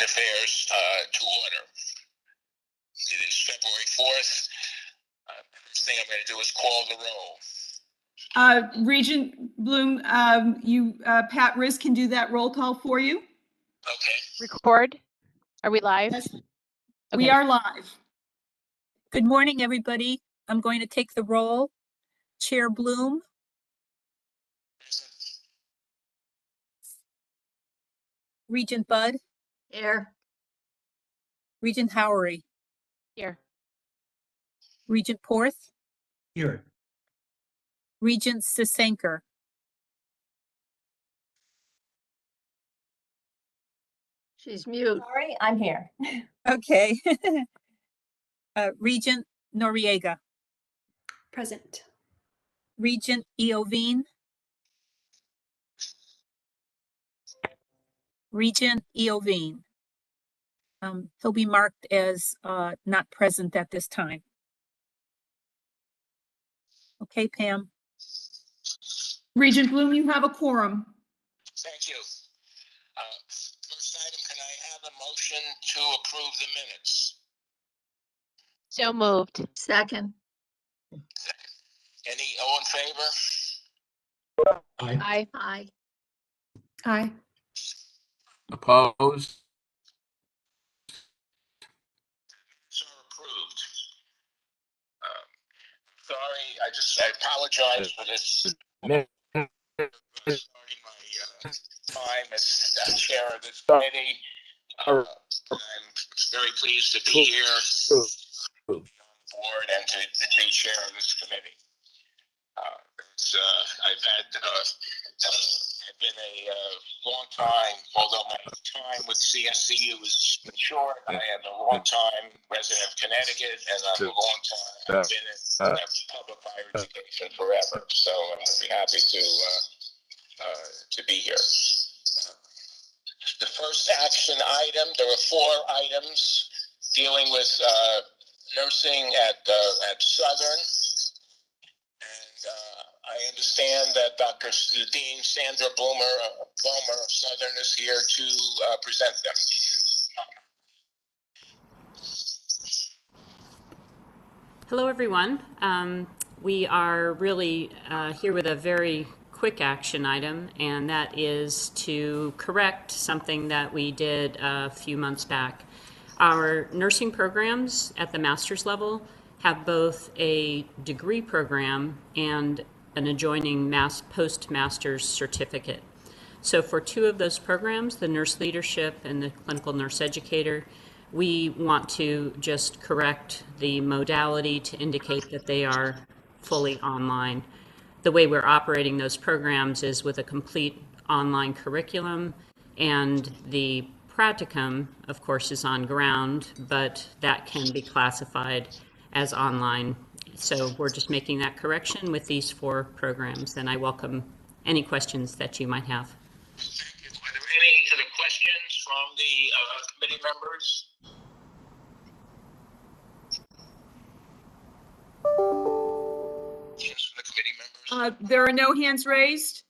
Affairs to order. It is February 4th. First thing I'm going to do is call the roll. Regent Bloom, Pat Riz can do that roll call for you. Okay. Record. Are we live? Yes. Okay. We are live. Good morning, everybody. I'm going to take the roll. Chair Bloom. Regent Budd. Here. Regent Howery. Here. Regent Porth. Here. Regent Sisenker. She's mute. Sorry, I'm here. Okay. Regent Noriega. Present. Regent Eovine. Regent Eovine. He'll be marked as not present at this time. Okay, Pam. Regent Bloom, you have a quorum. Thank you. First item, can I have a motion to approve the minutes? So moved. Second. All in favor? Aye. Aye. Aye. Opposed? So approved. Sorry, I apologize for this. Starting my time as chair of this committee. I'm very pleased to be here on the board and to be chair of this committee. I've been a long time, although my time with CSCU is short. I am a long time resident of Connecticut, and I'm a long time. I've been in public higher education forever, so I'm very happy to be here. The first action item, there are 4 items dealing with nursing at Southern. And I understand that Dr. Dean Sandra Boomer of Southern is here to present them. Hello, everyone. We are really here with a very quick action item, and that is to correct something that we did a few months back. Our nursing programs at the master's level have both a degree program and an adjoining postmaster's certificate. So for 2 of those programs, the nurse leadership and the clinical nurse educator, we want to just correct the modality to indicate that they are fully online. The way we're operating those programs is with a complete online curriculum, and the practicum, of course, is on ground, but that can be classified as online. So we're just making that correction with these 4 programs, and I welcome any questions that you might have. Thank you. Are there any other questions from the committee members? Questions from the committee members? There are no hands raised.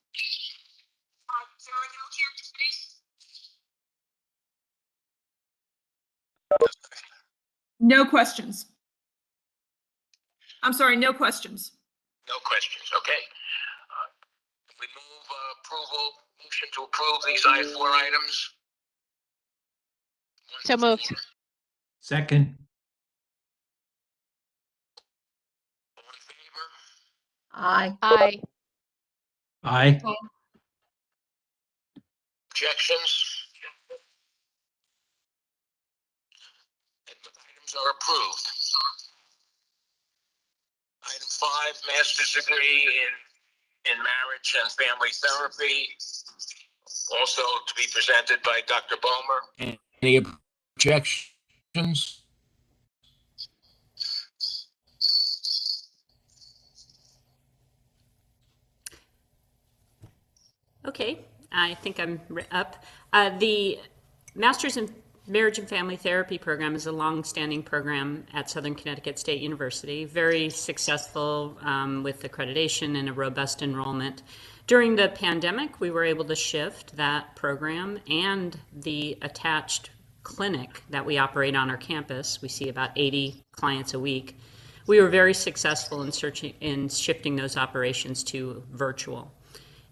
No questions. I'm sorry, no questions. No questions. Okay. We move motion to approve these 4 items. So moved. Second. All in favor? Aye. Aye. Aye. Objections? And the items are approved. Item 5, master's degree in marriage and family therapy, also to be presented by Dr. Bomer. Any objections? Okay, I think I'm up. The Master's in Marriage and Family Therapy program is a long-standing program at Southern Connecticut State University, very successful with accreditation and a robust enrollment. During the pandemic, we were able to shift that program and the attached clinic that we operate on our campus. We see about 80 clients a week. We were very successful in shifting those operations to virtual.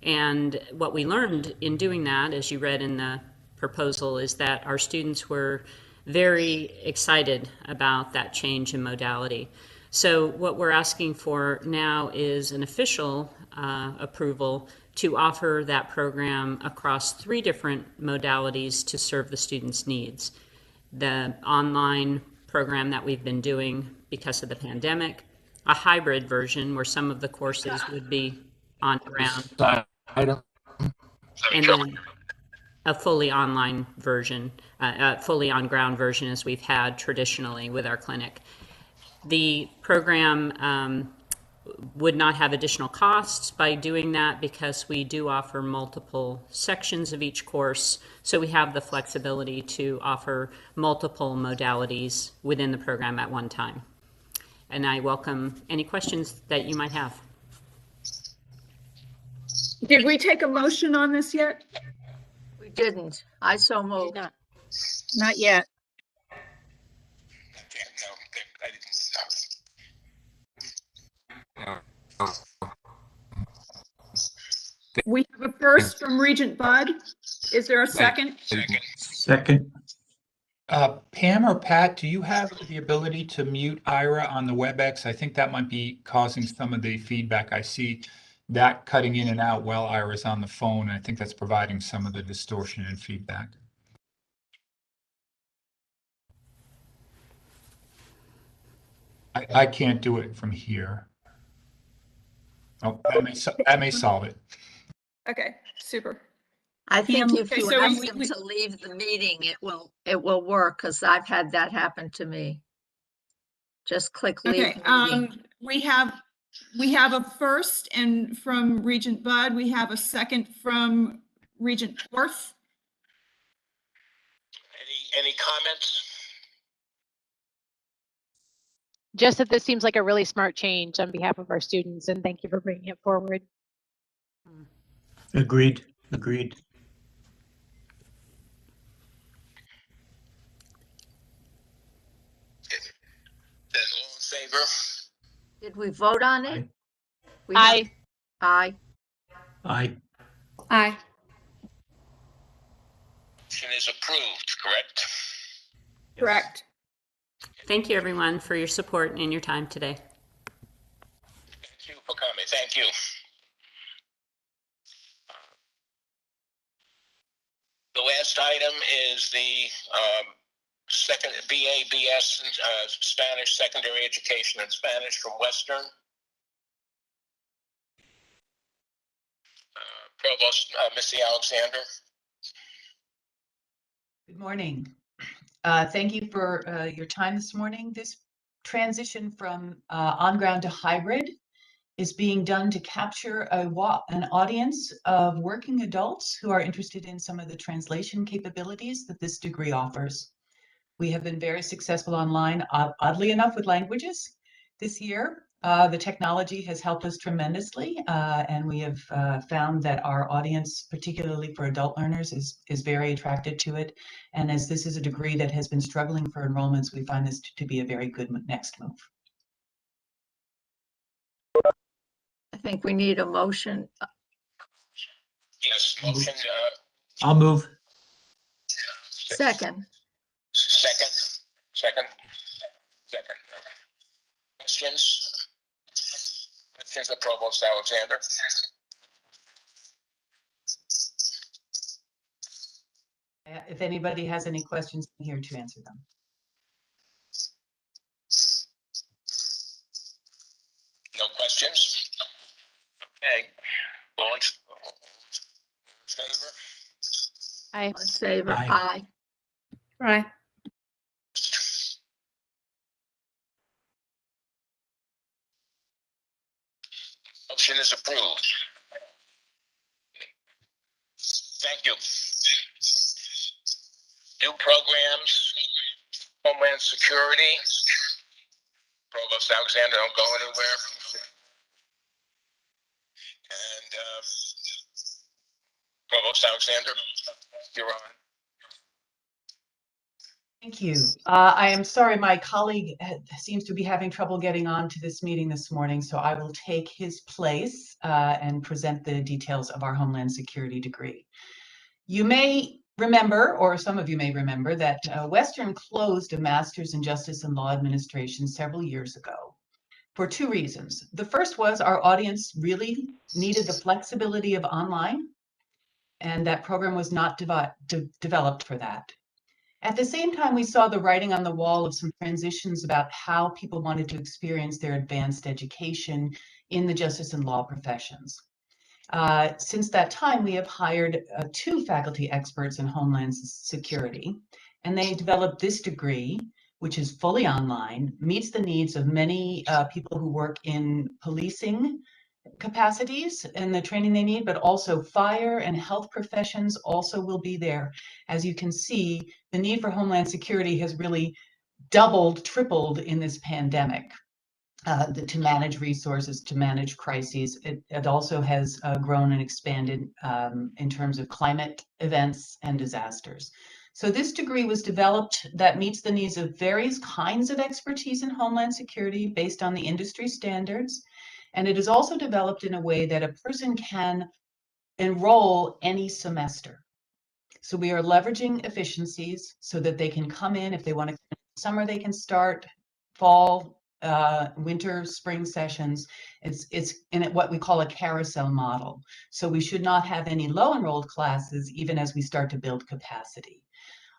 And what we learned in doing that, as you read in the proposal, is that our students were very excited about that change in modality. So what we're asking for now is an official approval to offer that program across 3 different modalities to serve the students' needs. The online program that we've been doing because of the pandemic, a hybrid version where some of the courses would be on ground, Item. and then a fully online version, a fully on ground version as we've had traditionally with our clinic. The program would not have additional costs by doing that because we do offer multiple sections of each course. So we have the flexibility to offer multiple modalities within the program at one time. And I welcome any questions that you might have. Did we take a motion on this yet? We didn't. I so Did moved. not. Not yet. Okay, no, I didn't. We have a first from Regent Bud. Is there a second? Second. Second. Pam or Pat, do you have the ability to mute Ira on the WebEx? I think that might be causing some of the feedback. I see that cutting in and out while Ira's on the phone. I think that's providing some of the distortion and feedback. I can't do it from here. Oh, that may solve it. Okay, super. I think Pam, if okay, you so ask we- them to leave the meeting, it will work, because I've had that happen to me. Just click leave Okay, meeting. we have a first and from Regent Bud, we have a second from Regent Worth. Any comments? Just that this seems like a really smart change on behalf of our students, and thank you for bringing it forward. Agreed. Agreed. Then all in favor? Did we vote on it? Aye. We have- Aye. Aye. Aye. Aye. Motion is approved, correct? Correct. Thank you, everyone, for your support and your time today. Thank you for coming. Thank you. The last item is the second BA, BS, Spanish, secondary education in Spanish from Western. Provost Missy Alexander. Good morning. Thank you for your time this morning. This transition from on-ground to hybrid is being done to capture an audience of working adults who are interested in some of the translation capabilities that this degree offers. We have been very successful online, oddly enough, with languages this year. The technology has helped us tremendously, and we have found that our audience, particularly for adult learners, is very attracted to it. And as this is a degree that has been struggling for enrollments, we find this to be a very good next move. I think we need a motion. Yes, motion. I'll move. Second. Second. Questions? Questions of Provost Alexander? If anybody has any questions, I'm here to answer them. No questions? Okay. All in favor? Aye. All in favor? Aye. Aye. Aye. Motion is approved. Thank you. New programs, Homeland Security. Provost Alexander, don't go anywhere. And Provost Alexander, you're on. Thank you. I am sorry, my colleague seems to be having trouble getting on to this meeting this morning, so I will take his place and present the details of our Homeland Security degree. You may remember, or some of you may remember, that Western closed a Master's in Justice and Law Administration several years ago for two reasons. The first was our audience really needed the flexibility of online, and that program was not developed for that. At the same time, we saw the writing on the wall of some transitions about how people wanted to experience their advanced education in the justice and law professions. Since that time, we have hired two faculty experts in Homeland Security, and they developed this degree, which is fully online, meets the needs of many people who work in policing capacities and the training they need, but also fire and health professions also will be there. As you can see, the need for Homeland Security has really doubled, tripled in this pandemic. To manage resources, to manage crises. It also has grown and expanded in terms of climate events and disasters. So this degree was developed that meets the needs of various kinds of expertise in Homeland Security based on the industry standards. And it is also developed in a way that a person can enroll any semester. So we are leveraging efficiencies so that they can come in if they want to. Summer they can start, fall, winter, spring sessions. It's in what we call a carousel model. So we should not have any low enrolled classes even as we start to build capacity.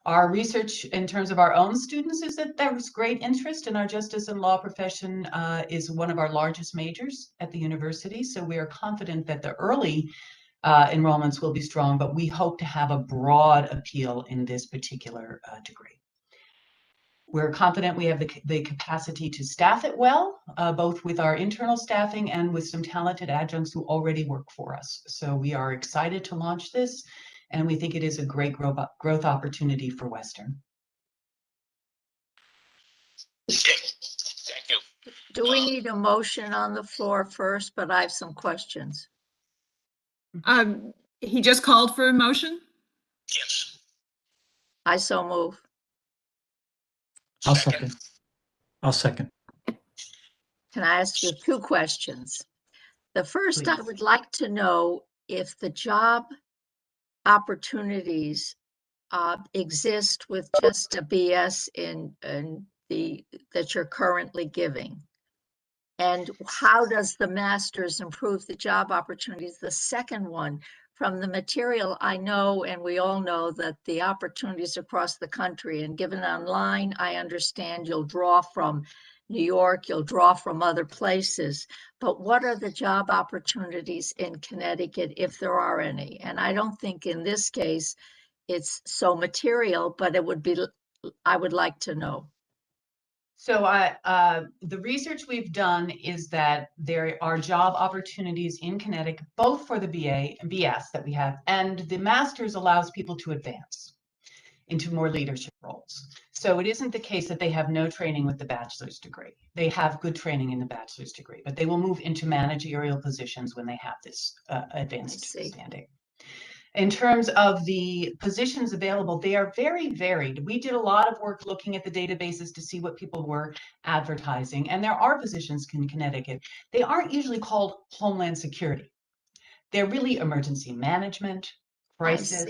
Our research in terms of our own students is that there's great interest in our justice and law profession is one of our largest majors at the university. So we are confident that the early enrollments will be strong, but we hope to have a broad appeal in this particular degree. We're confident we have the capacity to staff it well, both with our internal staffing and with some talented adjuncts who already work for us. So we are excited to launch this, and we think it is a great growth opportunity for Western. Thank you. Do we need a motion on the floor first? But I have some questions. He just called for a motion? Yes. I so move. I'll second. I'll second. Can I ask you two questions? The first, I Please. would like to know if the job opportunities exist with just a BS in that you're currently giving. And how does the master's improve the job opportunities? The second one, from the material I know, and we all know that the opportunities across the country, and given online, I understand you'll draw from New York, you'll draw from other places, but what are the job opportunities in Connecticut, if there are any? And I don't think in this case it's so material, but it would be, I would like to know. So the research we've done is that there are job opportunities in Connecticut, both for the BA and BS that we have, and the master's allows people to advance into more leadership roles. So it isn't the case that they have no training with the bachelor's degree. They have good training in the bachelor's degree, but they will move into managerial positions when they have this advanced standing. In terms of the positions available, they are very varied. We did a lot of work looking at the databases to see what people were advertising, and there are positions in Connecticut. They aren't usually called Homeland Security. They're really emergency management, crisis,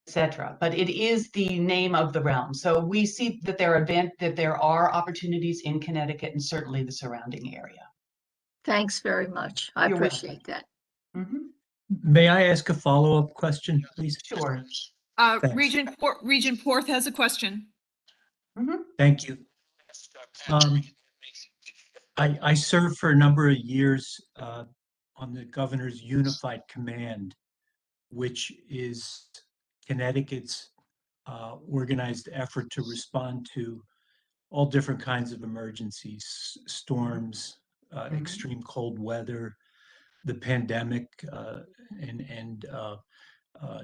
etc. But it is the name of the realm. So we see that there are opportunities in Connecticut and certainly the surrounding area. Thanks very much. I appreciate that. Mm-hmm. May I ask a follow-up question, please? Sure. Regent Porth has a question. Mm-hmm. Thank you. I served for a number of years on the Governor's Unified Command, which is Connecticut's organized effort to respond to all different kinds of emergencies, storms, extreme cold weather, the pandemic, and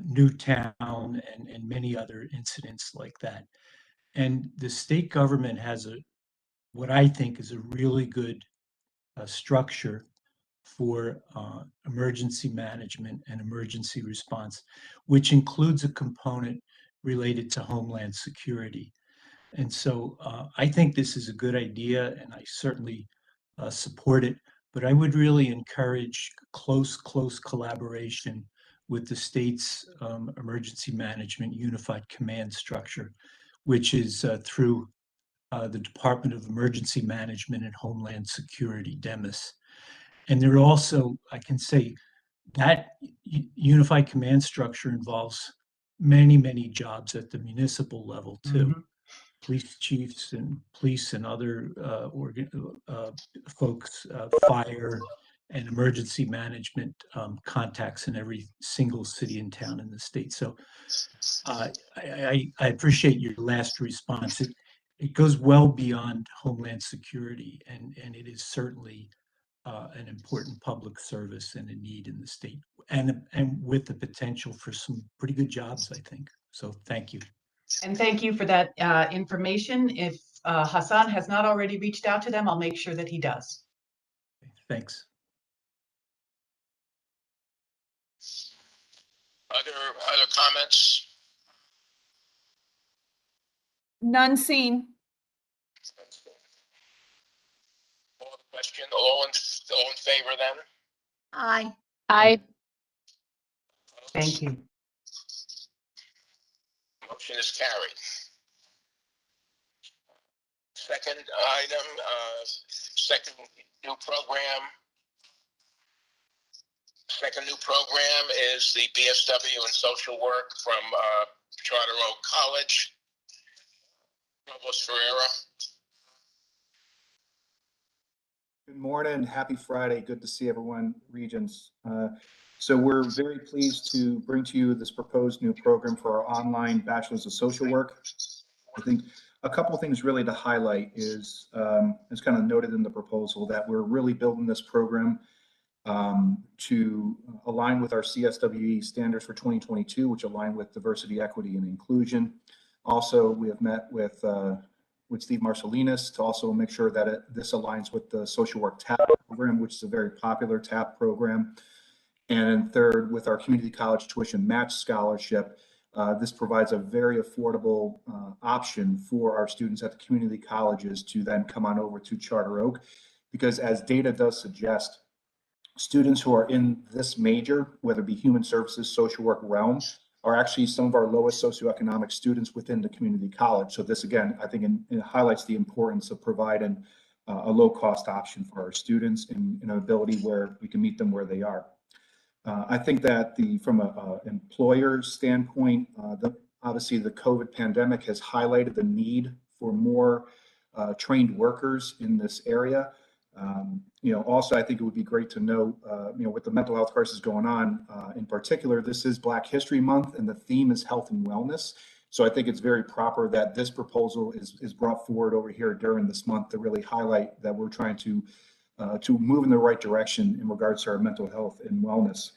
Newtown, and many other incidents like that. And the state government has what I think is a really good structure for emergency management and emergency response, which includes a component related to Homeland Security. And so I think this is a good idea, and I certainly support it. But I would really encourage close collaboration with the state's emergency management unified command structure, which is through the Department of Emergency Management and Homeland Security, DEMIS. And there are also, I can say, that unified command structure involves many jobs at the municipal level too. Police chiefs and police and other folks, fire and emergency management contacts in every single city and town in the state. So I appreciate your last response. It goes well beyond Homeland Security, and it is certainly an important public service and a need in the state, and with the potential for some pretty good jobs, I think. So thank you. And thank you for that information. If Hassan has not already reached out to them, I'll make sure that he does. Thanks. Other comments? None seen. All the question, all in favor then? Aye. Aye. Thank you. Motion is carried. Second item, second new program. Second new program is the BSW in social work from Charter Oak College. Provost Ferreira. Good morning. Happy Friday. Good to see everyone, Regents. So we're very pleased to bring to you this proposed new program for our online Bachelor's of Social Work. I think a couple of things really to highlight is, as kind of noted in the proposal, that we're really building this program to align with our CSWE standards for 2022, which align with diversity, equity, and inclusion. Also, we have met with Steve Marcellinus to also make sure that this aligns with the social work TAP program, which is a very popular TAP program. And third, with our community college tuition match scholarship, this provides a very affordable option for our students at the community colleges to then come on over to Charter Oak, because as data does suggest, students who are in this major, whether it be human services, social work realm, are actually some of our lowest socioeconomic students within the community college. So this, again, I think it highlights the importance of providing a low-cost option for our students and an ability where we can meet them where they are. I think that from an employer standpoint, obviously the COVID pandemic has highlighted the need for more trained workers in this area. Also, I think it would be great to know, with the mental health crisis going on, in particular, this is Black History Month and the theme is health and wellness. So I think it's very proper that this proposal is brought forward over here during this month to really highlight that we're trying to move in the right direction in regards to our mental health and wellness.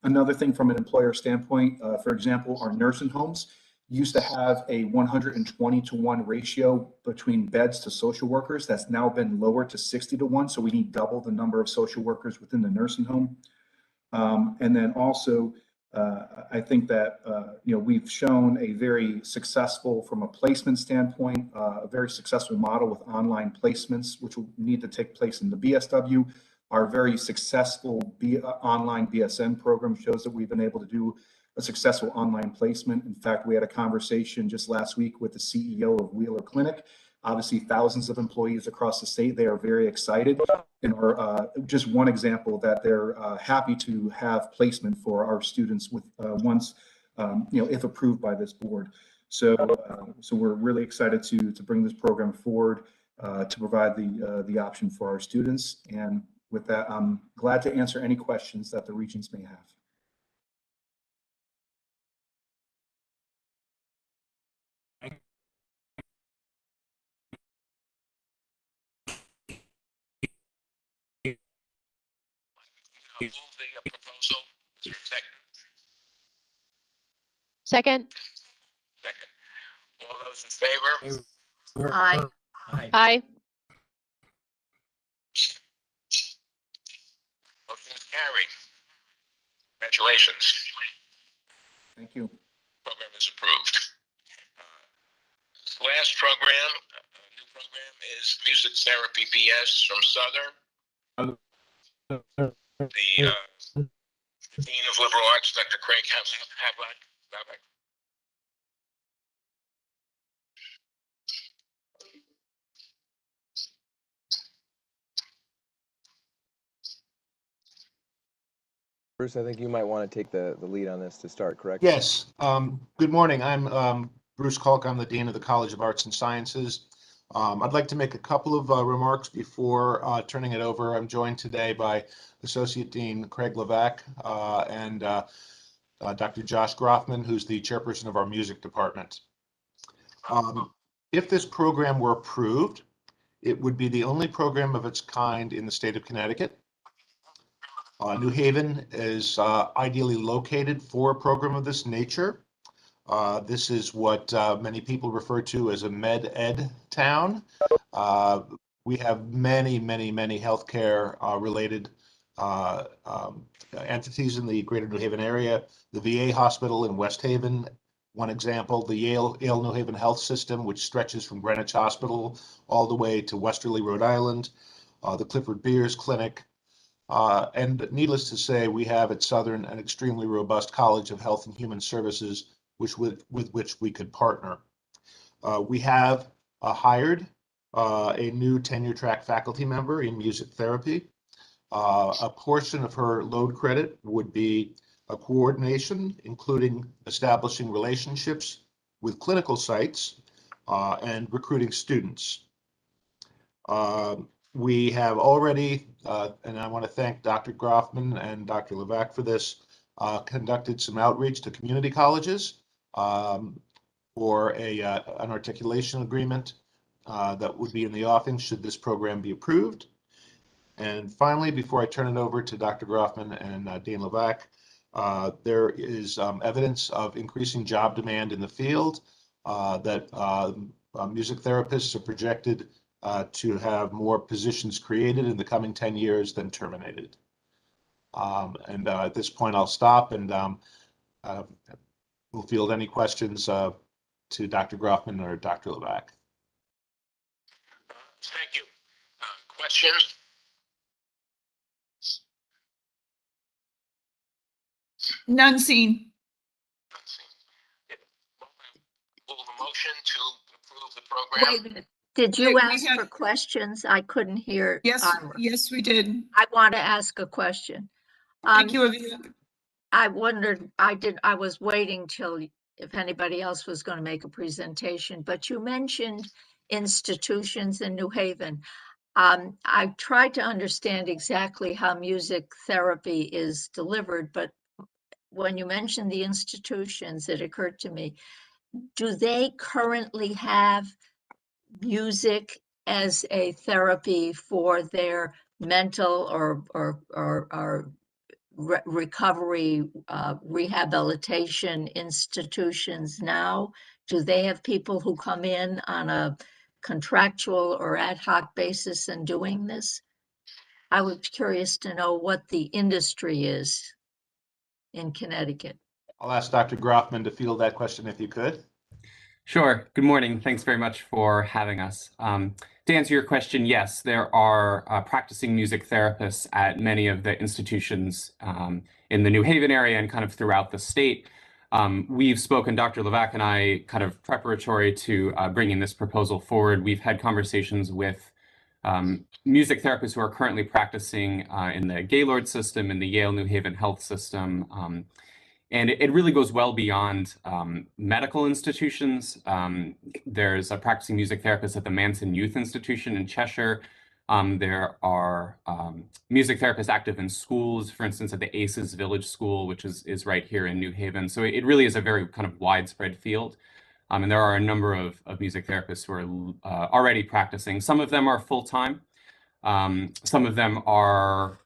Another thing from an employer standpoint, for example, our nursing homes used to have a 120-to-1 ratio between beds to social workers. That's now been lowered to 60-to-1. So we need double the number of social workers within the nursing home. And then also, I think that, we've shown a very successful, from a placement standpoint, a very successful model with online placements, which will need to take place in the BSW. Our very successful online BSN program shows that we've been able to do a successful online placement. In fact, we had a conversation just last week with the CEO of Wheeler Clinic. Obviously, thousands of employees across the state, they are very excited, and are just one example that they're happy to have placement for our students with once, if approved by this board. So we're really excited to bring this program forward to provide the option for our students. And with that, I'm glad to answer any questions that the Regents may have. Move the proposal. Is there a second? Second. Second. All those in favor? Aye. Aye. Motion is carried. Congratulations. Thank you. Program is approved. Last program, new program is Music Therapy BS from Southern. The Dean of Liberal Arts, Dr. Craig Havlock. Bruce, I think you might want to take the lead on this to start, correct? Yes. Good morning. I'm Bruce Kalk. I'm the Dean of the College of Arts and Sciences. I'd like to make a couple of remarks before turning it over. I'm joined today by Associate Dean Craig Levac and Dr. Josh Groffman, who's the chairperson of our music department. If this program were approved, it would be the only program of its kind in the state of Connecticut. New Haven is ideally located for a program of this nature. This is what many people refer to as a med ed town. We have many healthcare related entities in the greater New Haven area. The VA hospital in West Haven, one example, the Yale New Haven Health System, which stretches from Greenwich Hospital all the way to Westerly, Rhode Island, the Clifford Beers Clinic. And needless to say, we have at Southern an extremely robust College of Health and Human Services with which we could partner. We have hired a new tenure track faculty member in music therapy. A portion of her load credit would be a coordination, including establishing relationships with clinical sites and recruiting students. We have already, and I want to thank Dr. Groffman and Dr. Levac for this, conducted some outreach to community colleges for an articulation agreement that would be in the offing should this program be approved. And finally, before I turn it over to Dr. Groffman and Dean Levac, there is evidence of increasing job demand in the field that music therapists are projected to have more positions created in the coming 10 years than terminated. At this point, I'll stop and we'll field any questions to Dr. Groffman or Dr. Levac. Thank you. Questions? None seen. Will the motion to approve the program? Wait a minute. Did you We ask have- for questions? I couldn't hear. Yes, Ira. yes, we did. I want to ask a question. Thank you, Avia. I wondered, I was waiting till if anybody else was going to make a presentation, but you mentioned institutions in New Haven. I tried to understand exactly how music therapy is delivered, but when you mentioned the institutions, it occurred to me, do they currently have music as a therapy for their mental or recovery rehabilitation institutions now? Do they have people who come in on a contractual or ad hoc basis and doing this? I was curious to know what the industry is in Connecticut. I'll ask Dr. Groffman to field that question if you could. Sure. Good morning. Thanks very much for having us. To answer your question, yes, there are practicing music therapists at many of the institutions in the New Haven area and kind of throughout the state. We've spoken, Dr. Levac and I, kind of preparatory to bringing this proposal forward. We've had conversations with music therapists who are currently practicing in the Gaylord system, in the Yale New Haven Health System. And it really goes well beyond medical institutions. There's a practicing music therapist at the Manson Youth Institution in Cheshire. There are music therapists active in schools, for instance, at the ASA's Village School, which is right here in New Haven. So it really is a very kind of widespread field. And there are a number of music therapists who are already practicing. Some of them are full-time. Some of them are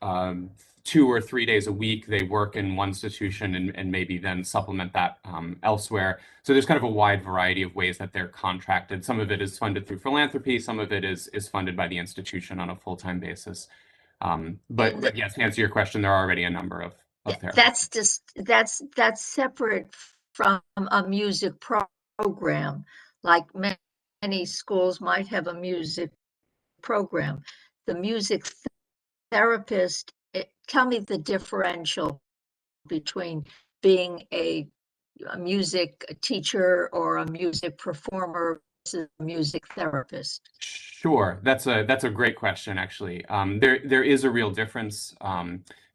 2 or 3 days a week. They work in one institution and maybe then supplement that elsewhere. So there's kind of a wide variety of ways that they're contracted. Some of it is funded through philanthropy. Some of it is funded by the institution on a full-time basis. But yes, to answer your question, there are already a number of therapists. That's separate from a music program like many schools might have a music program. The music therapist, tell me the differential between being a music teacher or a music performer versus a music therapist. Sure, that's a great question, actually. There is a real difference.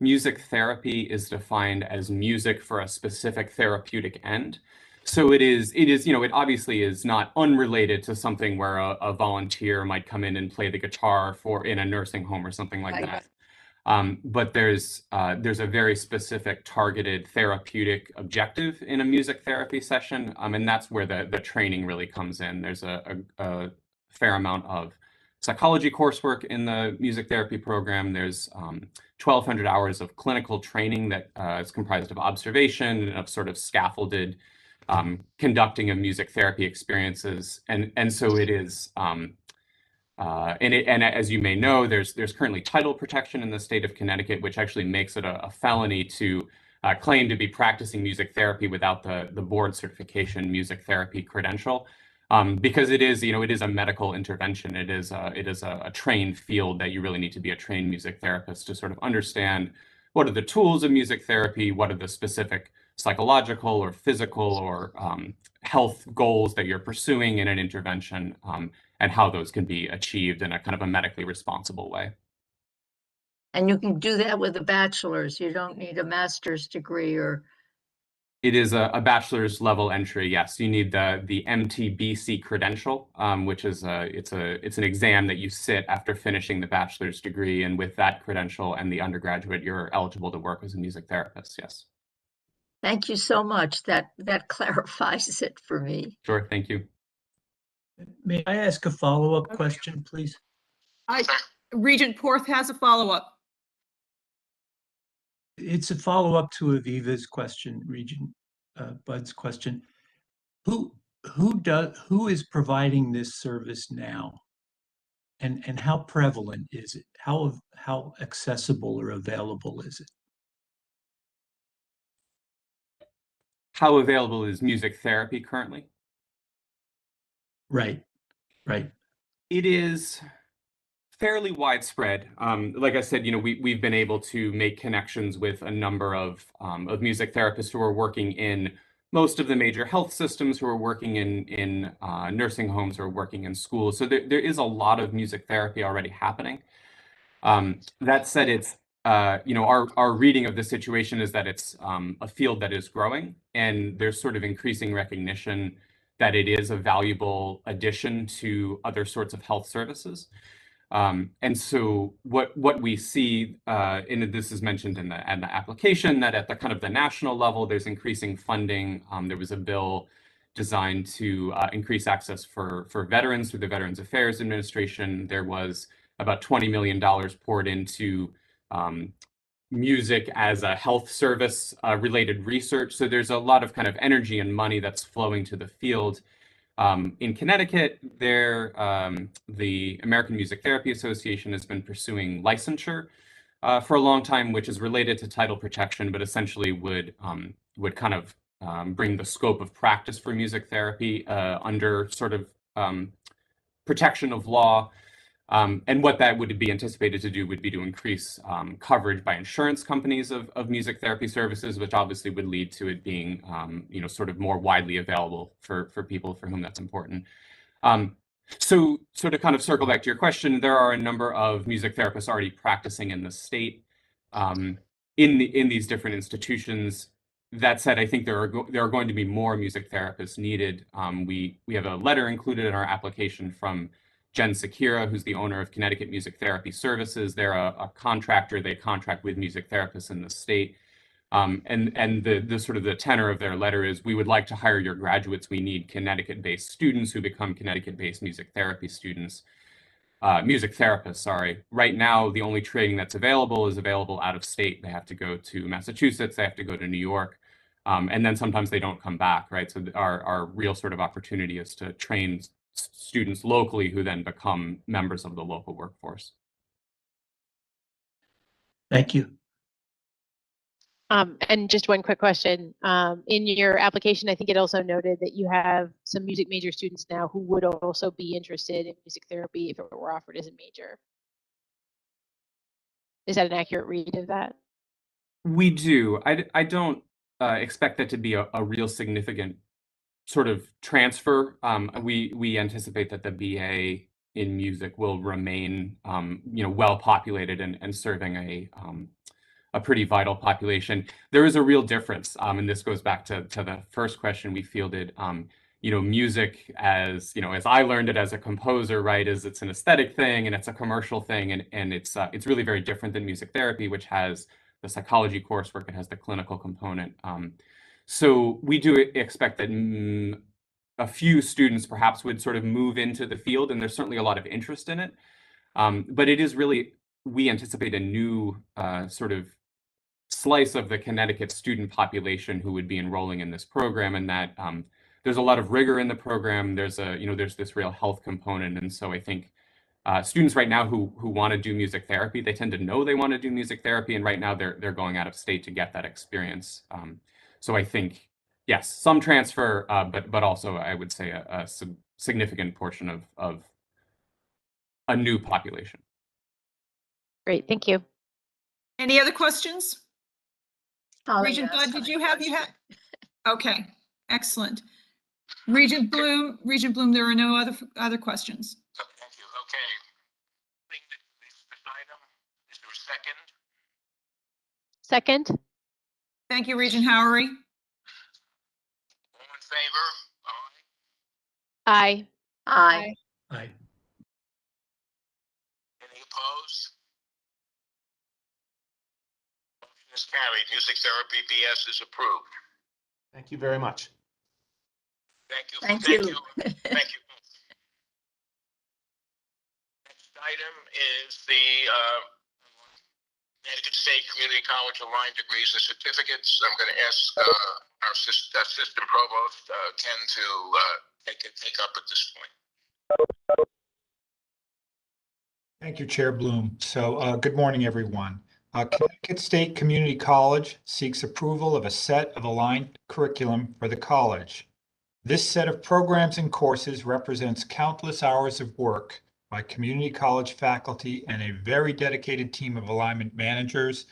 Music therapy is defined as music for a specific therapeutic end. So it is, it obviously is not unrelated to something where a volunteer might come in and play the guitar in a nursing home or something like that. But there's a very specific targeted therapeutic objective in a music therapy session, and that's where the training really comes in. There's a fair amount of psychology coursework in the music therapy program. There's 1,200 hours of clinical training that is comprised of observation and of sort of scaffolded conducting of music therapy experiences, and so it is. And as you may know, there's currently title protection in the state of Connecticut, which actually makes it a felony to claim to be practicing music therapy without the board certification music therapy credential, because it is a medical intervention. It is a trained field that you really need to be a trained music therapist to sort of understand what are the tools of music therapy, what are the specific psychological or physical or health goals that you're pursuing in an intervention, and how those can be achieved in a kind of a medically responsible way. And you can do that with a bachelor's. You don't need a master's degree or. It is a bachelor's level entry. Yes, you need the MTBC credential, which is it's an exam that you sit after finishing the bachelor's degree, and with that credential and the undergraduate, you're eligible to work as a music therapist. Yes. Thank you so much. That clarifies it for me. Sure. Thank you. May I ask a follow-up question, please? Regent Porth has a follow-up. It's a follow-up to Aviva's question, Regent Bud's question. Who is providing this service now? And how prevalent is it? How accessible or available is it? How available is music therapy currently? Right. It is fairly widespread. Like I said, we've been able to make connections with a number of music therapists who are working in most of the major health systems, who are working in nursing homes, who are working in schools. So there is a lot of music therapy already happening. That said, it's our reading of the situation is that it's a field that is growing, and there's sort of increasing recognition that it is a valuable addition to other sorts of health services. And so what we see, and this is mentioned in the application, that at the kind of the national level, there's increasing funding. There was a bill designed to increase access for veterans through the Veterans Affairs Administration. There was about $20 million poured into music as a health service related research. So there's a lot of kind of energy and money that's flowing to the field. In Connecticut, the American Music Therapy Association has been pursuing licensure for a long time, which is related to title protection, but essentially would kind of bring the scope of practice for music therapy under sort of protection of law. And what that would be anticipated to do would be to increase coverage by insurance companies of music therapy services, which obviously would lead to it being, sort of more widely available for people for whom that's important. So to kind of circle back to your question, there are a number of music therapists already practicing in the state in these different institutions. That said, I think there are going to be more music therapists needed. We have a letter included in our application from Jen Sakira, who's the owner of Connecticut Music Therapy Services. They're a contractor. They contract with music therapists in the state. And the sort of the tenor of their letter is, we would like to hire your graduates. We need Connecticut-based students who become Connecticut-based music therapy students. Music therapists, sorry. Right now, the only training that's available is available out of state. They have to go to Massachusetts. They have to go to New York. And then sometimes they don't come back, right? So our real sort of opportunity is to train students locally who then become members of the local workforce. Thank you. And just one quick question. In your application, I think it also noted that you have some music major students now who would also be interested in music therapy if it were offered as a major. Is that an accurate read of that? We do. I don't expect that to be a real significant sort of transfer. We anticipate that the BA in music will remain, well populated and serving a pretty vital population. There is a real difference, and this goes back to the first question we fielded. Music as as I learned it as a composer, right? Is it's an aesthetic thing and it's a commercial thing, and it's really very different than music therapy, which has the psychology coursework. It has the clinical component. So we do expect that a few students perhaps would sort of move into the field, and there's certainly a lot of interest in it. But it is really, we anticipate a new sort of slice of the Connecticut student population who would be enrolling in this program, and that there's a lot of rigor in the program. There's there's this real health component, and so I think students right now who want to do music therapy, they tend to know they want to do music therapy, and right now they're going out of state to get that experience. So I think yes, some transfer, but also I would say a significant portion of a new population. Great, thank you. Any other questions? Holly Regent asked Bud, did my you have? question. Okay, excellent. Regent Bloom, there are no other questions. Thank you. Okay. This item, is there a second? Second? Thank you, Regent Howery. All in favor? Aye. Aye. Aye. Any opposed? Motion is carried. Music therapy BS is approved. Thank you very much. Thank you. Thank Thank you. you. Thank you. Next item is the Connecticut State Community College aligned degrees and certificates. I'm going to ask our assistant provost, Ken, to take up at this point. Thank you, Chair Bloom. So good morning, everyone. Connecticut State Community College seeks approval of a set of aligned curriculum for the college. This set of programs and courses represents countless hours of work by community college faculty and a very dedicated team of alignment managers.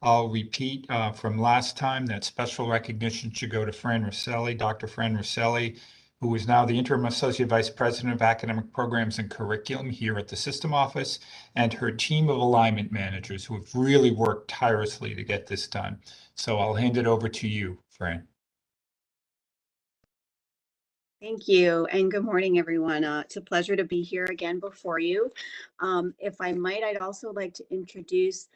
I'll repeat from last time that special recognition should go to Fran Rosselli, Dr. Fran Rosselli, who is now the Interim Associate Vice President of Academic Programs and Curriculum here at the System Office, and her team of alignment managers who have really worked tirelessly to get this done. So I'll hand it over to you, Fran. Thank you, and good morning, everyone. It's a pleasure to be here again before you. If I might, I'd also like to introduce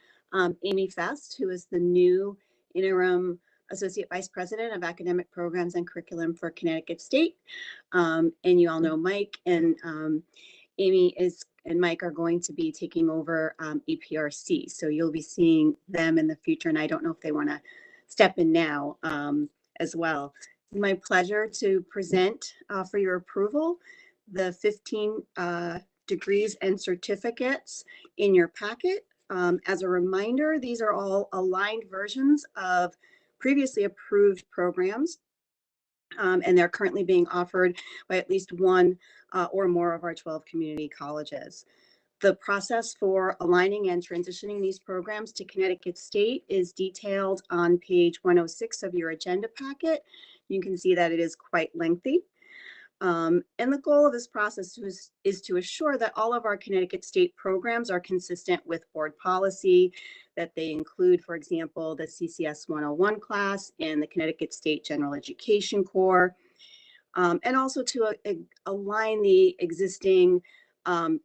Amy Fest, who is the new Interim Associate Vice President of Academic Programs and Curriculum for Connecticut State. And you all know Mike, and Amy and Mike are going to be taking over EPRC. So you'll be seeing them in the future, and I don't know if they want to step in now as well. My pleasure to present for your approval the 15 degrees and certificates in your packet. As a reminder, these are all aligned versions of previously approved programs, and they're currently being offered by at least one or more of our 12 community colleges. The process for aligning and transitioning these programs to Connecticut State is detailed on page 106 of your agenda packet. You can see that it is quite lengthy. And the goal of this process is to assure that all of our Connecticut State programs are consistent with board policy, that they include, for example, the CCS 101 class and the Connecticut State General Education Core, and also to align the existing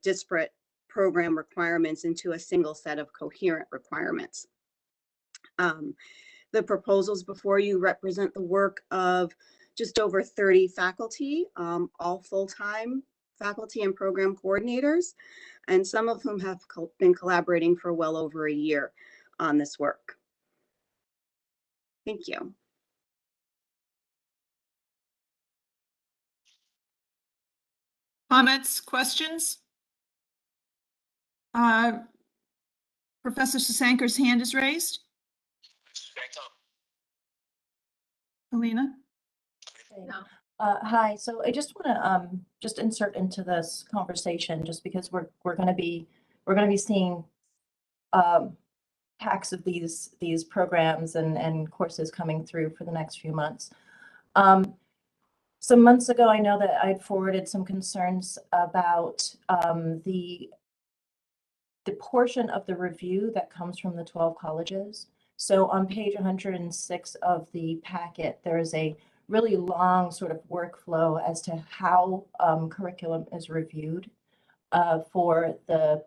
disparate program requirements into a single set of coherent requirements. The proposals before you represent the work of just over 30 faculty, all full-time faculty and program coordinators, and some of whom have been collaborating for well over a year on this work. Thank you. Comments, questions? Professor Sasankar's hand is raised. Alina? No. Hi, so I just want to just insert into this conversation just because we're going to be seeing packs of these programs and courses coming through for the next few months. Some months ago, I know that I'd forwarded some concerns about the portion of the review that comes from the 12 colleges. So on page 106 of the packet, there is a really long sort of workflow as to how curriculum is reviewed for the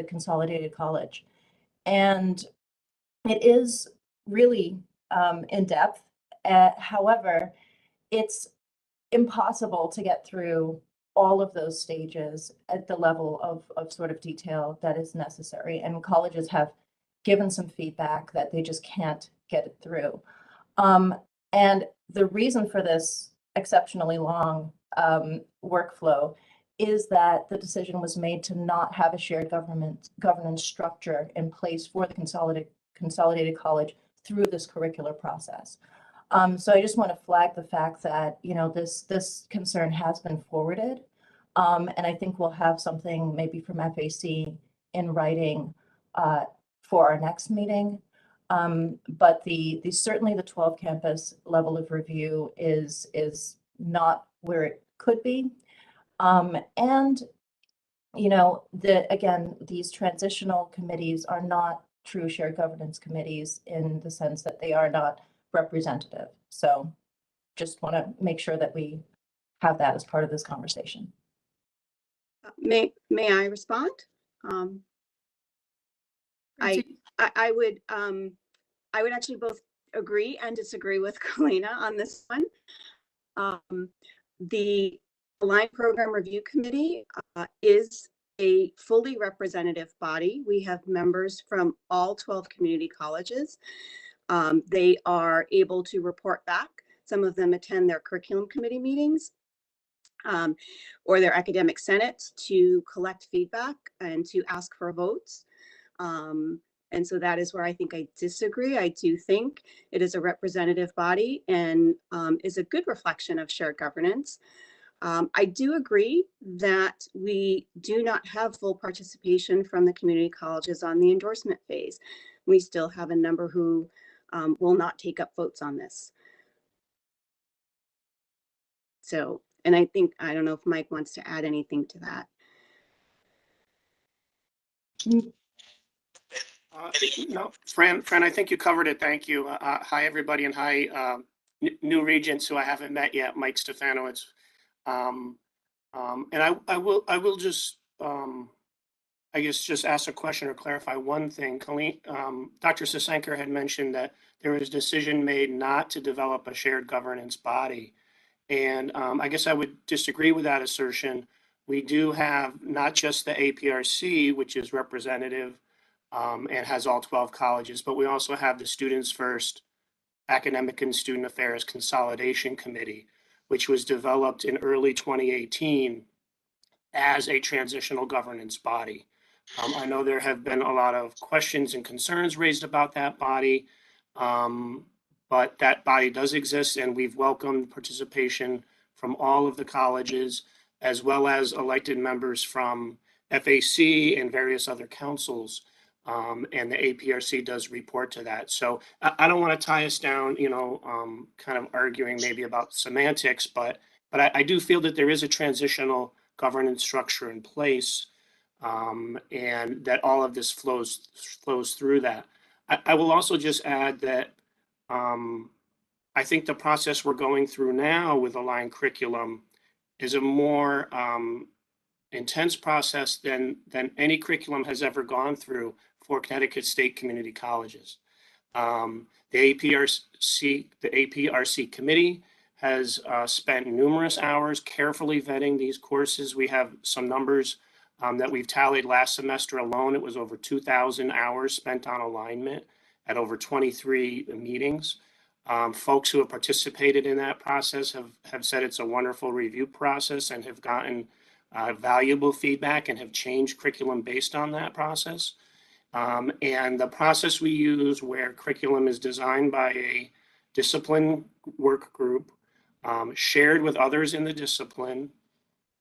consolidated college. And it is really in depth. However, it's impossible to get through all of those stages at the level of sort of detail that is necessary. And colleges have given some feedback that they just can't get it through. And the reason for this exceptionally long workflow is that the decision was made to not have a shared governance structure in place for the consolidated college through this curricular process. So I just want to flag the fact that, you know, this concern has been forwarded. And I think we'll have something maybe from FAC in writing for our next meeting. But certainly the 12 campus level of review is not where it could be. And, you know, again, these transitional committees are not true shared governance committees in the sense that they are not representative. So just want to make sure that we have that as part of this conversation. May I respond? I would actually both agree and disagree with Kalina on this one. The Aligned Program Review Committee is a fully representative body. We have members from all 12 community colleges. They are able to report back. Some of them attend their curriculum committee meetings or their academic senates to collect feedback and to ask for votes. And so that is where I think I disagree. I do think it is a representative body and is a good reflection of shared governance. I do agree that we do not have full participation from the community colleges on the endorsement phase. We still have a number who will not take up votes on this. So, and I don't know if Mike wants to add anything to that. No, Fran, I think you covered it. Thank you. Hi, everybody, and hi, new regents who I haven't met yet, Mike Stefanowitz. And I will just, I guess, just ask a question or clarify one thing. Dr. Sasenker had mentioned that there was a decision made not to develop a shared governance body. And I guess I would disagree with that assertion. We do have not just the APRC, which is representative and has all 12 colleges, but we also have the Students First Academic and Student Affairs Consolidation Committee, which was developed in early 2018 as a transitional governance body. I know there have been a lot of questions and concerns raised about that body, but that body does exist, and we've welcomed participation from all of the colleges, as well as elected members from FAC and various other councils. And the APRC does report to that. So I don't want to tie us down, you know, kind of arguing maybe about semantics, but I do feel that there is a transitional governance structure in place, and that all of this flows through that. I will also just add that I think the process we're going through now with aligned curriculum is a more intense process than any curriculum has ever gone through for Connecticut State Community Colleges. The APRC committee has spent numerous hours carefully vetting these courses. We have some numbers that we've tallied last semester alone. It was over 2,000 hours spent on alignment at over 23 meetings. Folks who have participated in that process have said it's a wonderful review process and have gotten valuable feedback and have changed curriculum based on that process. And the process we use, where curriculum is designed by a discipline work group, shared with others in the discipline.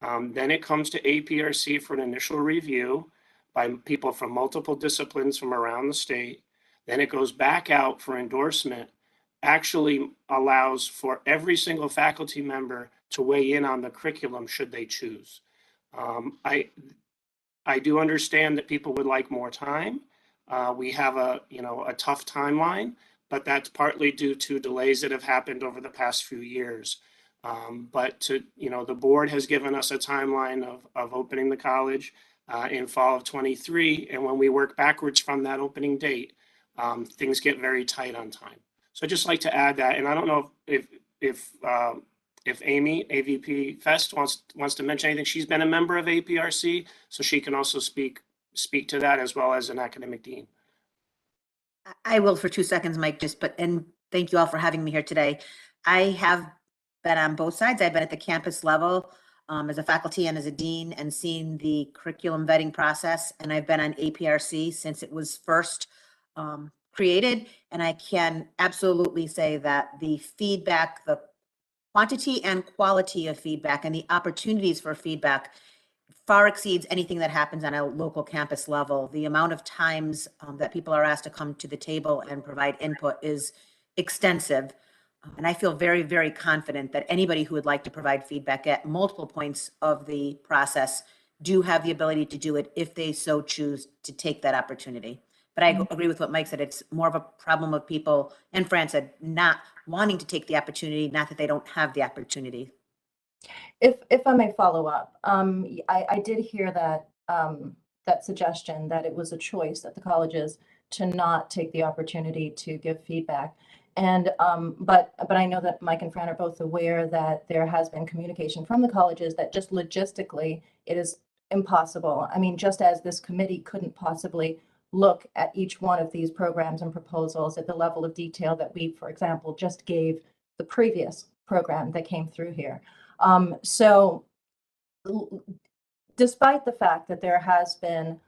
Then it comes to APRC for an initial review by people from multiple disciplines from around the state. Then it goes back out for endorsement, actually allows for every single faculty member to weigh in on the curriculum should they choose. I do understand that people would like more time. We have a tough timeline, but that's partly due to delays that have happened over the past few years. But the board has given us a timeline of opening the college in fall of 23. And when we work backwards from that opening date, things get very tight on time. So I'd just like to add that. And I don't know if Amy, AVP Fest, wants to mention anything. She's been a member of APRC, so she can also speak to that, as well as an academic dean. I will for 2 seconds, Mike, and thank you all for having me here today. I have been on both sides. I've been at the campus level as a faculty and as a dean and seen the curriculum vetting process. And I've been on APRC since it was first created. And I can absolutely say that the feedback, the quantity and quality of feedback and the opportunities for feedback far exceeds anything that happens on a local campus level. The amount of times that people are asked to come to the table and provide input is extensive. And I feel very, very confident that anybody who would like to provide feedback at multiple points of the process do have the ability to do it if they so choose to take that opportunity. But I agree with what Mike said. It's more of a problem of people, and Fran said, not wanting to take the opportunity, not that they don't have the opportunity. If I may follow up, I did hear that that suggestion that it was a choice at the colleges to not take the opportunity to give feedback. And but I know that Mike and Fran are both aware that there has been communication from the colleges that just logistically it is impossible. I mean, just as this committee couldn't possibly look at each one of these programs and proposals at the level of detail that we, for example, just gave the previous program that came through here. So despite the fact that there has been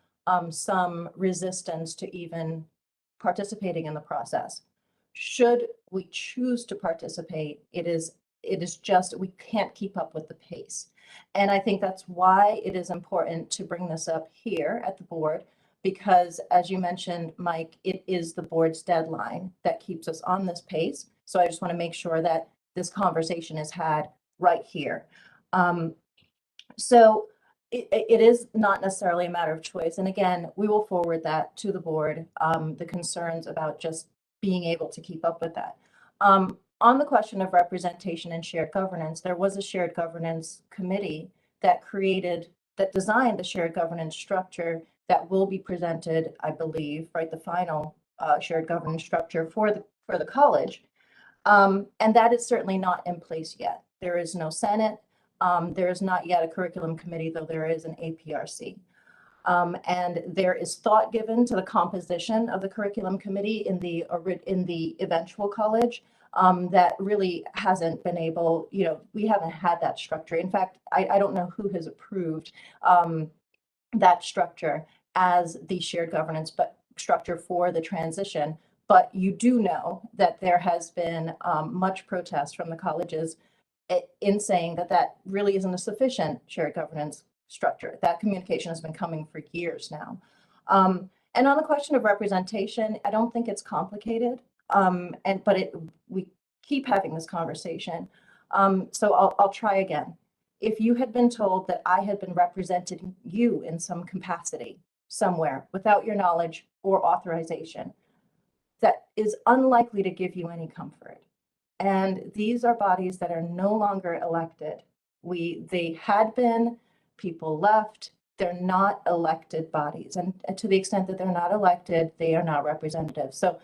some resistance to even participating in the process, should we choose to participate, it is just, we can't keep up with the pace. And I think that's why it is important to bring this up here at the board, because as you mentioned, Mike, it is the board's deadline that keeps us on this pace. So I just want to make sure that this conversation is had right here. So it is not necessarily a matter of choice. And again, we will forward that to the board, the concerns about just being able to keep up with that. On the question of representation and shared governance, there was a shared governance committee that designed the shared governance structure that will be presented, I believe, right, the final shared governance structure for the college. And that is certainly not in place yet. There is no Senate. There is not yet a curriculum committee, though there is an APRC. And there is thought given to the composition of the curriculum committee in the eventual college that really hasn't been able, we haven't had that structure. In fact, I don't know who has approved that structure as the shared governance structure for the transition. But you do know that there has been much protest from the colleges in saying that that really isn't a sufficient shared governance structure. That communication has been coming for years now. And on the question of representation, I don't think it's complicated, but we keep having this conversation. So I'll try again. If you had been told that I had been representing you in some capacity somewhere without your knowledge or authorization, that is unlikely to give you any comfort. And these are bodies that are no longer elected. They had been, people left, they're not elected bodies. And to the extent that they're not elected, they are not representative. So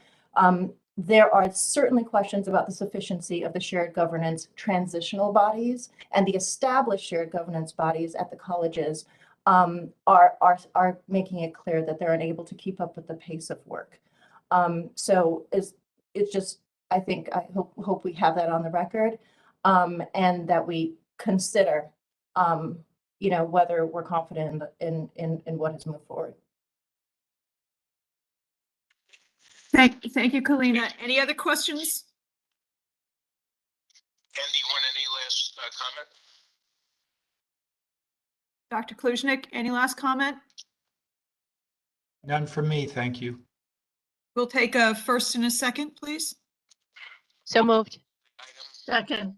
there are certainly questions about the sufficiency of the shared governance transitional bodies, and the established shared governance bodies at the colleges are making it clear that they're unable to keep up with the pace of work. So it's just, I hope we have that on the record, and that we consider, whether we're confident in what has moved forward. Thank you, Kalina. Any other questions? Andy, you want any last comment? Dr. Kluznik, any last comment? None from me, thank you. We'll take a first and a second, please. So moved. Second.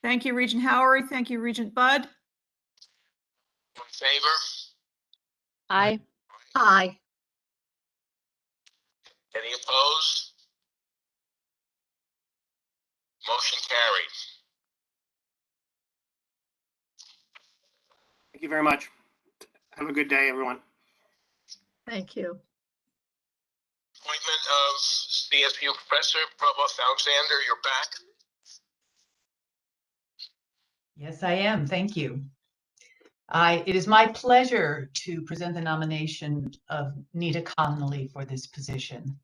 Thank you, Regent Howery. Thank you, Regent Budd. In favor? Aye. Aye. Any opposed? Motion carried. Thank you very much. Have a good day, everyone. Thank you. Appointment of CSU Professor Provost Alexander, you're back. Yes, I am. Thank you. It is my pleasure to present the nomination of Nita Connolly for this position.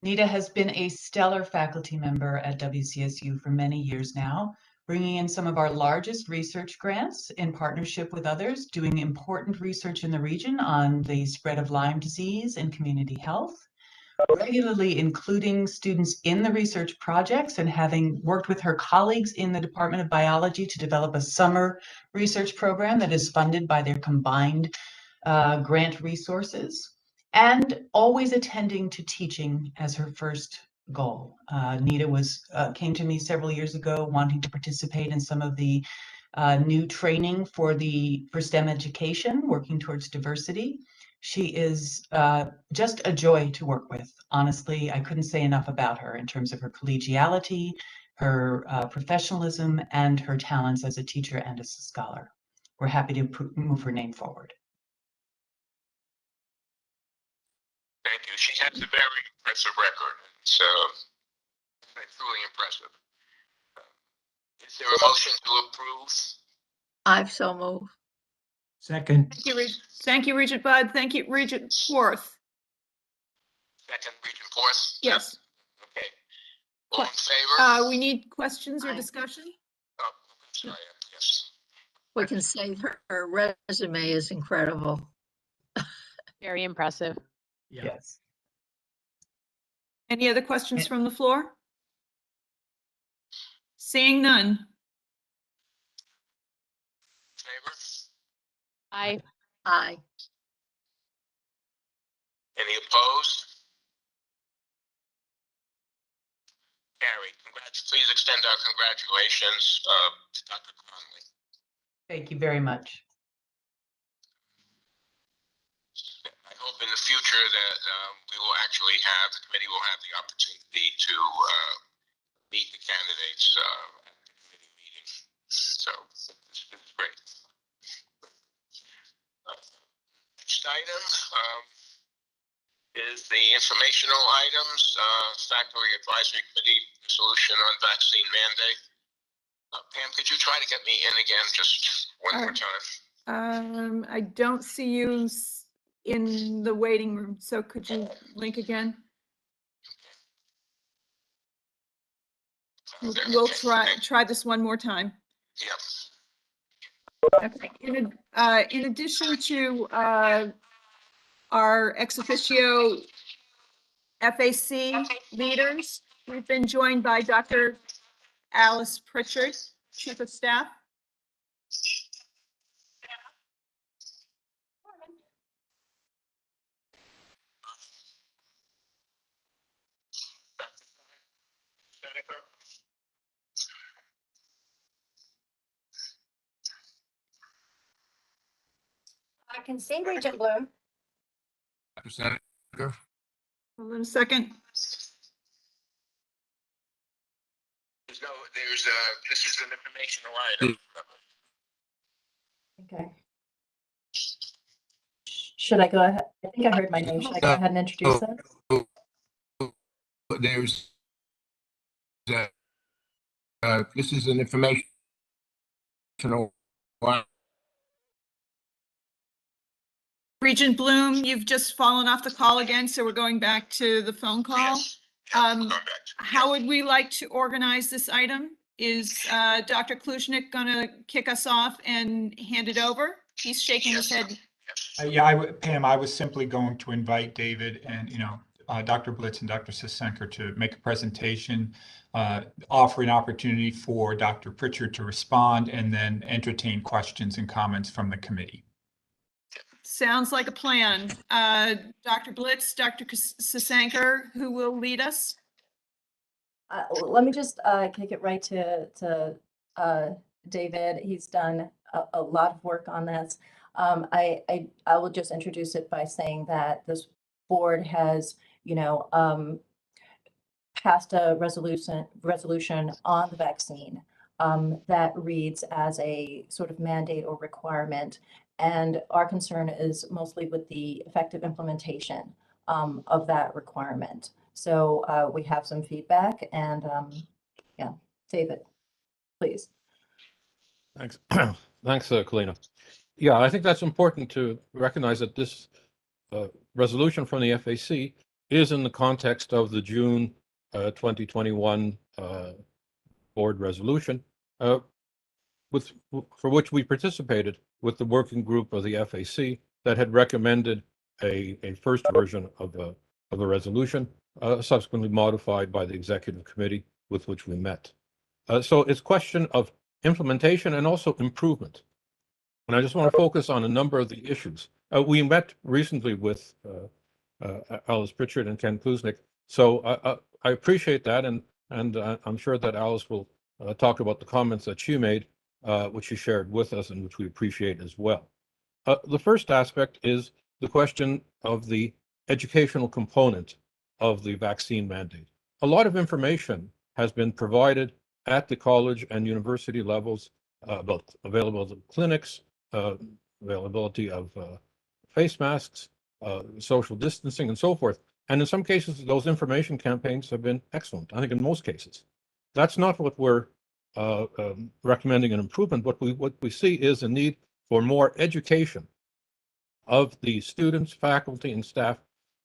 Nita has been a stellar faculty member at WCSU for many years now, bringing in some of our largest research grants in partnership with others, doing important research in the region on the spread of Lyme disease and community health, regularly including students in the research projects and having worked with her colleagues in the Department of Biology to develop a summer research program that is funded by their combined grant resources, and always attending to teaching as her first goal. Nita came to me several years ago wanting to participate in some of the new training for STEM education, working towards diversity. She is just a joy to work with. Honestly, I couldn't say enough about her in terms of her collegiality, her professionalism, and her talents as a teacher and as a scholar. We're happy to move her name forward. Thank you. She has a very impressive record. So truly impressive. Is there a motion to approve? I've so moved. Second. Thank you, Regent Budd. Thank you, Regent Forth. Second, Regent Forth? Yes. Okay. All in favor? We need questions or Aye. discussion? Oh, sorry, yes. We can say her resume is incredible. Very impressive. Yeah. Yes. Any other questions from the floor? Seeing none. Favor? Aye. Aye. Any opposed? Carried. Please extend our congratulations to Dr. Connolly. Thank you very much. I hope in the future that the committee will have the opportunity to meet the candidates at the committee meeting. So this is great. Next item is the informational items, Faculty Advisory Committee resolution on vaccine mandate. Pam, could you try to get me in again just one more time? I don't see you in the waiting room, so could you link again? We'll try this one more time. Yep. Okay. In addition to our ex officio FAC leaders, we've been joined by Dr. Alice Pritchard, Chief of Staff. I can see Regent Bloom. Hold on a second. This is an informational item. Okay. Should I go ahead? I think I heard my name. Should I go ahead and introduce this? This is an informational item. Regent Bloom, you've just fallen off the call again, so we're going back to the phone call. How would we like to organize this item? Is Dr. Kluznik going to kick us off and hand it over? He's shaking his head. Yeah, Pam, I was simply going to invite David and, Dr. Blitz and Dr. Sisenker to make a presentation, offer an opportunity for Dr. Pritchard to respond, and then entertain questions and comments from the committee. Sounds like a plan. Dr. Blitz, Dr. Sisenker, who will lead us? Let me just kick it right to David. He's done a lot of work on this. I will just introduce it by saying that this board has, passed a resolution on the vaccine that reads as a sort of mandate or requirement. And our concern is mostly with the effective implementation of that requirement. So we have some feedback and yeah, David, please. Thanks. Thanks, Kalina. Yeah, I think that's important to recognize that this resolution from the FAC is in the context of the June 2021 board resolution, for which we participated with the working group of the FAC that had recommended a first version of a resolution, subsequently modified by the executive committee with which we met. So it's a question of implementation and also improvement. And I just want to focus on a number of the issues. We met recently with Alice Pritchard and Ken Kuznick. So I appreciate that. And I'm sure that Alice will talk about the comments that she made, which she shared with us and which we appreciate as well. The first aspect is the question of the educational component of the vaccine mandate. A lot of information has been provided at the college and university levels about availability of clinics, availability of face masks, social distancing, and so forth. And in some cases, those information campaigns have been excellent. I think in most cases. That's not what we're recommending an improvement. What we see is a need for more education of the students, faculty, and staff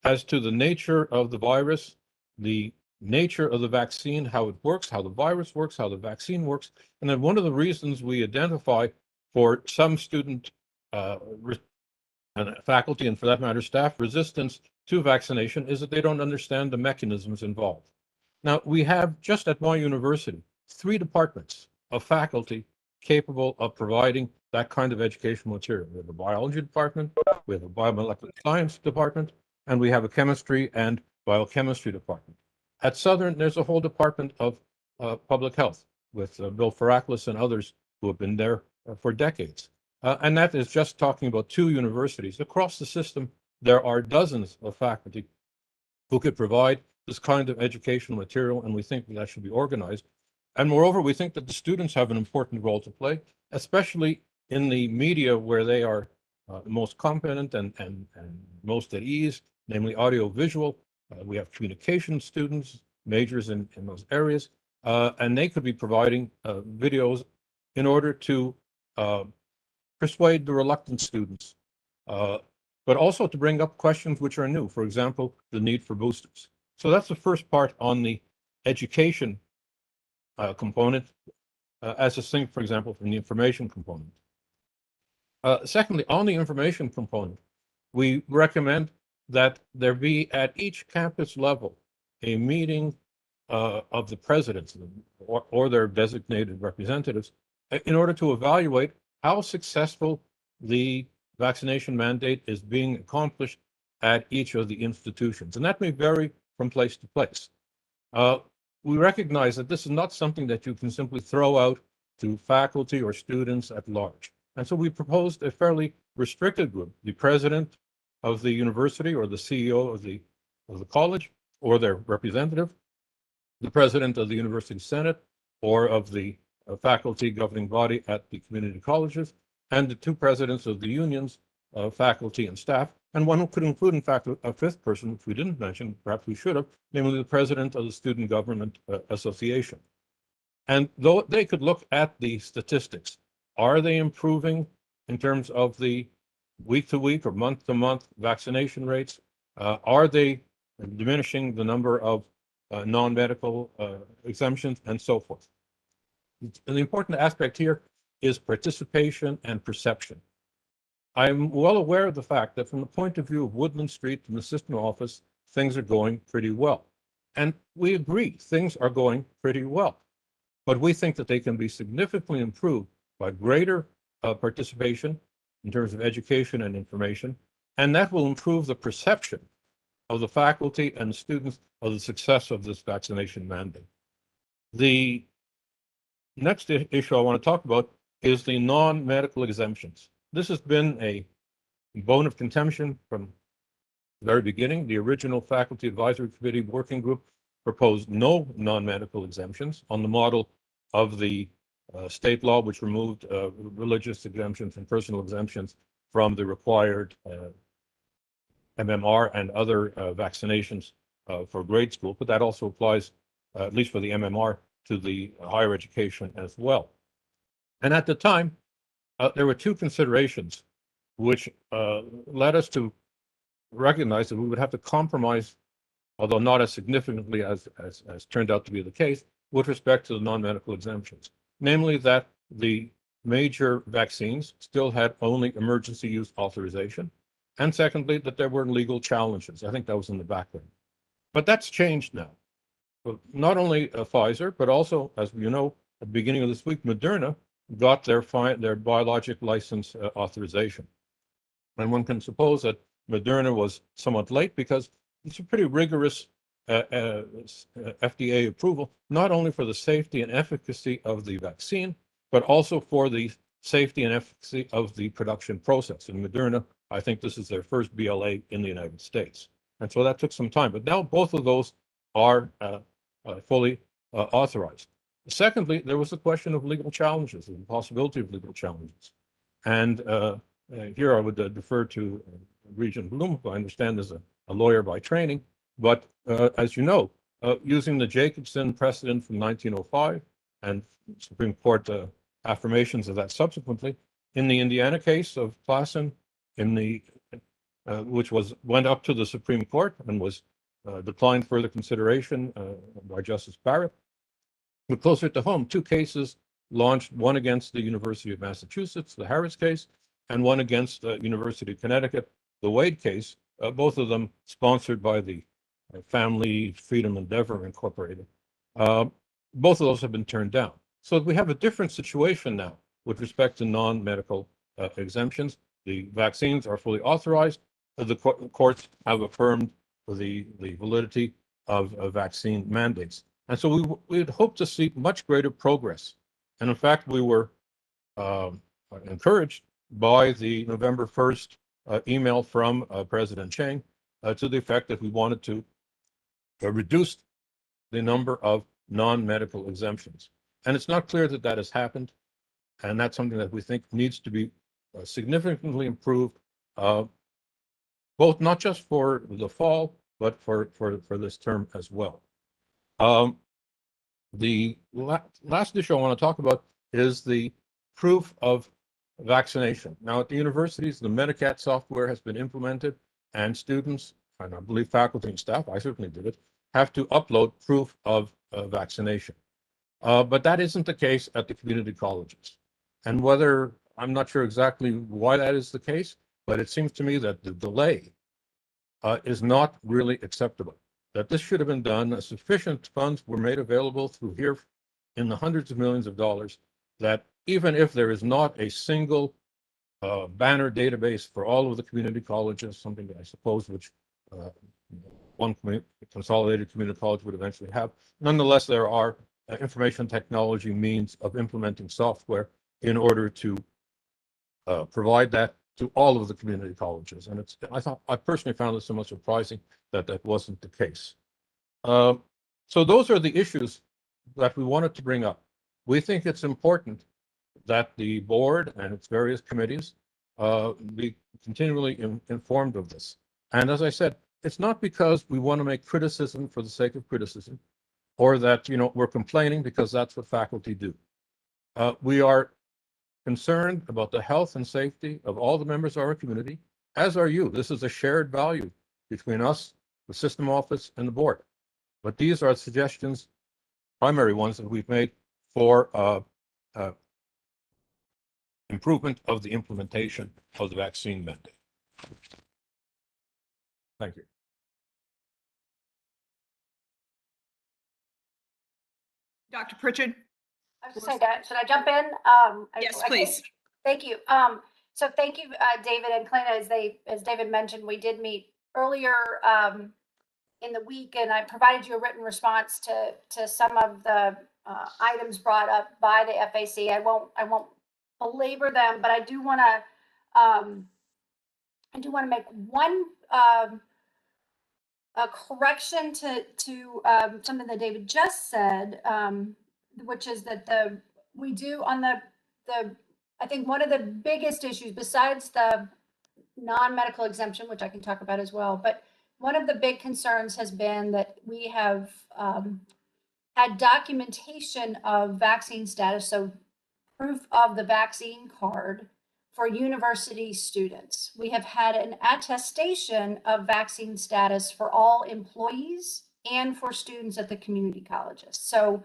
as to the nature of the virus, the nature of the vaccine, how it works, how the virus works, how the vaccine works. And then one of the reasons we identify for some student and faculty, and for that matter, staff resistance to vaccination is that they don't understand the mechanisms involved. Now, we have just at my university 3 departments of faculty capable of providing that kind of educational material. We have a biology department, we have a biomolecular science department, and we have a chemistry and biochemistry department. At Southern, there's a whole department of public health with Bill Faraklis and others who have been there for decades. And that is just talking about 2 universities. Across the system, there are dozens of faculty who could provide this kind of educational material, and we think that should be organized. And moreover, we think that the students have an important role to play, especially in the media where they are most competent and most at ease, namely audio-visual. We have communication students, majors in those areas, and they could be providing videos in order to persuade the reluctant students, but also to bring up questions which are new. For example, the need for boosters. So that's the first part on the education component, as distinct, for example, from the information component. Secondly, on the information component, we recommend that there be at each campus level a meeting of the presidents or their designated representatives in order to evaluate how successful the vaccination mandate is being accomplished at each of the institutions. And that may vary from place to place. We recognize that this is not something that you can simply throw out to faculty or students at large. And so we proposed a fairly restricted group, the president of the university or the CEO of the college or their representative, the president of the university senate or of the faculty governing body at the community colleges, and the 2 presidents of the unions of faculty and staff, and one who could include, in fact, a 5th person, which we didn't mention, perhaps we should have, namely the president of the Student Government Association. And though they could look at the statistics, are they improving in terms of the week-to-week or month-to-month vaccination rates? Are they diminishing the number of non-medical exemptions and so forth? And the important aspect here is participation and perception. I'm well aware of the fact that from the point of view of Woodland Street and the system office, things are going pretty well. And we agree, things are going pretty well. But we think that they can be significantly improved by greater participation in terms of education and information, and that will improve the perception of the faculty and students of the success of this vaccination mandate. The next issue I want to talk about is the non-medical exemptions. This has been a bone of contention from the very beginning. The original Faculty Advisory Committee working group proposed no non-medical exemptions on the model of the state law, which removed religious exemptions and personal exemptions from the required MMR and other vaccinations for grade school, but that also applies, at least for the MMR, to the higher education as well. And at the time, there were two considerations which led us to recognize that we would have to compromise, although not as significantly as turned out to be the case, with respect to the non-medical exemptions. Namely, that the major vaccines still had only emergency use authorization. And secondly, that there were legal challenges. I think that was in the background. But that's changed now. But not only Pfizer, but also, as you know, at the beginning of this week, Moderna got their biologic license authorization. And one can suppose that Moderna was somewhat late because it's a pretty rigorous FDA approval, not only for the safety and efficacy of the vaccine, but also for the safety and efficacy of the production process. And Moderna, I think this is their first BLA in the United States. And so that took some time, but now both of those are fully authorized. Secondly, there was the question of legal challenges and the possibility of legal challenges. And here I would defer to Regent Bloom, who I understand is a lawyer by training. But as you know, using the Jacobson precedent from 1905 and Supreme Court affirmations of that subsequently, in the Indiana case of Klassen, which went up to the Supreme Court and was declined further consideration by Justice Barrett. But closer to home, two cases launched, one against the University of Massachusetts, the Harris case, and one against the University of Connecticut, the Wade case, both of them sponsored by the Family Freedom Endeavor Incorporated. Both of those have been turned down. So we have a different situation now with respect to non-medical exemptions. The vaccines are fully authorized. The courts have affirmed the validity of vaccine mandates. And so we would hope to see much greater progress. And in fact, we were encouraged by the November 1st email from President Chang to the effect that we wanted to reduce the number of non-medical exemptions. And it's not clear that that has happened. And that's something that we think needs to be significantly improved, both not just for the fall, but for this term as well. The last issue I want to talk about is the proof of vaccination. Now, at the universities, the Medicat software has been implemented, and students, and I believe faculty and staff, I certainly did it, have to upload proof of vaccination. But that isn't the case at the community colleges. And I'm not sure exactly why that is the case, but it seems to me that the delay is not really acceptable. That this should have been done, sufficient funds were made available through here in the hundreds of millions of dollars, that even if there is not a single banner database for all of the community colleges, something that I suppose which one consolidated community college would eventually have, nonetheless, there are information technology means of implementing software in order to provide that to all of the community colleges. And I personally found it somewhat surprising that that wasn't the case. So those are the issues that we wanted to bring up. We think it's important that the board and its various committees be continually informed of this. And as I said, it's not because we want to make criticism for the sake of criticism, or that we're complaining because that's what faculty do. We are concerned about the health and safety of all the members of our community, as are you. This is a shared value between us, the system office, and the board. But these are suggestions, primary ones that we've made for improvement of the implementation of the vaccine mandate. Thank you. Dr. Pritchard? I was just saying, should I jump in? Yes, I please. Thank you. So thank you, David and Clint, as David mentioned, we did meet earlier, in the week, and I provided you a written response to some of the, items brought up by the FAC. I won't belabor them, but I do want to make one, a correction to something that David just said, which is that we do on the I think one of the biggest issues besides the non-medical exemption, which I can talk about as well, but one of the big concerns has been that we have had documentation of vaccine status, so proof of the vaccine card for university students. We have had an attestation of vaccine status for all employees and for students at the community colleges. So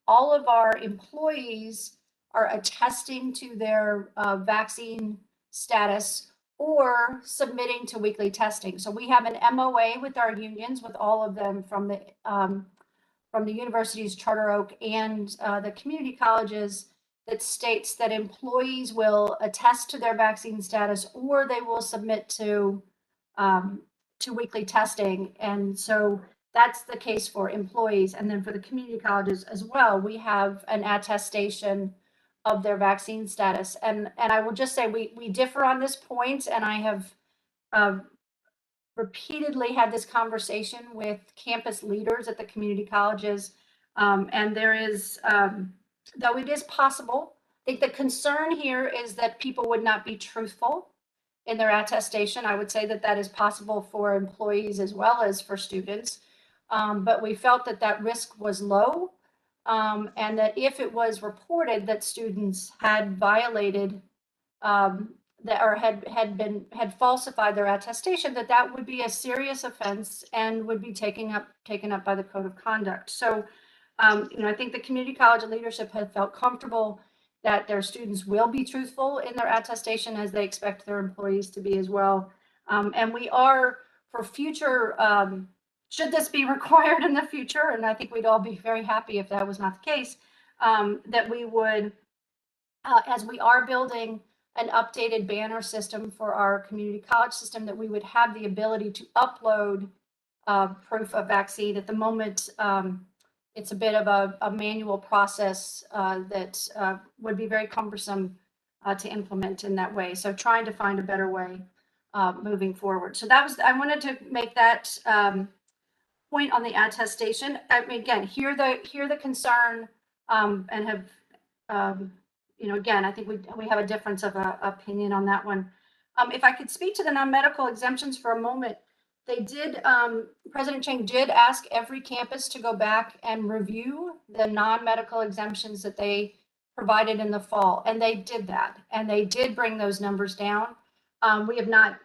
all of our employees are attesting to their vaccine status or submitting to weekly testing. So we have an MOA with our unions, with all of them from the universities, Charter Oak and the community colleges, that states that employees will attest to their vaccine status or they will submit to weekly testing. And so that's the case for employees. And then for the community colleges as well, we have an attestation of their vaccine status. And I will just say we differ on this point, and I have repeatedly had this conversation with campus leaders at the community colleges. And there is, though it is possible, I think the concern here is that people would not be truthful in their attestation. I would say that that is possible for employees as well as for students. But we felt that that risk was low, and that if it was reported that students had violated that or had falsified their attestation, that would be a serious offense and would be taken up by the code of conduct. So, I think the community college leadership had felt comfortable that their students will be truthful in their attestation as they expect their employees to be as well. And we are, for future, should this be required in the future, and I think we'd all be very happy if that was not the case, that we would, as we are building an updated banner system for our community college system, that we would have the ability to upload proof of vaccine. At the moment, it's a bit of a manual process that would be very cumbersome to implement in that way. So trying to find a better way moving forward. So I wanted to make that point on the attestation. I mean, again, hear the concern and have, again, I think we have a difference of opinion on that one. If I could speak to the non-medical exemptions for a moment, they did, President Chang did ask every campus to go back and review the non-medical exemptions that they provided in the fall, and they did that, and they did bring those numbers down. We have not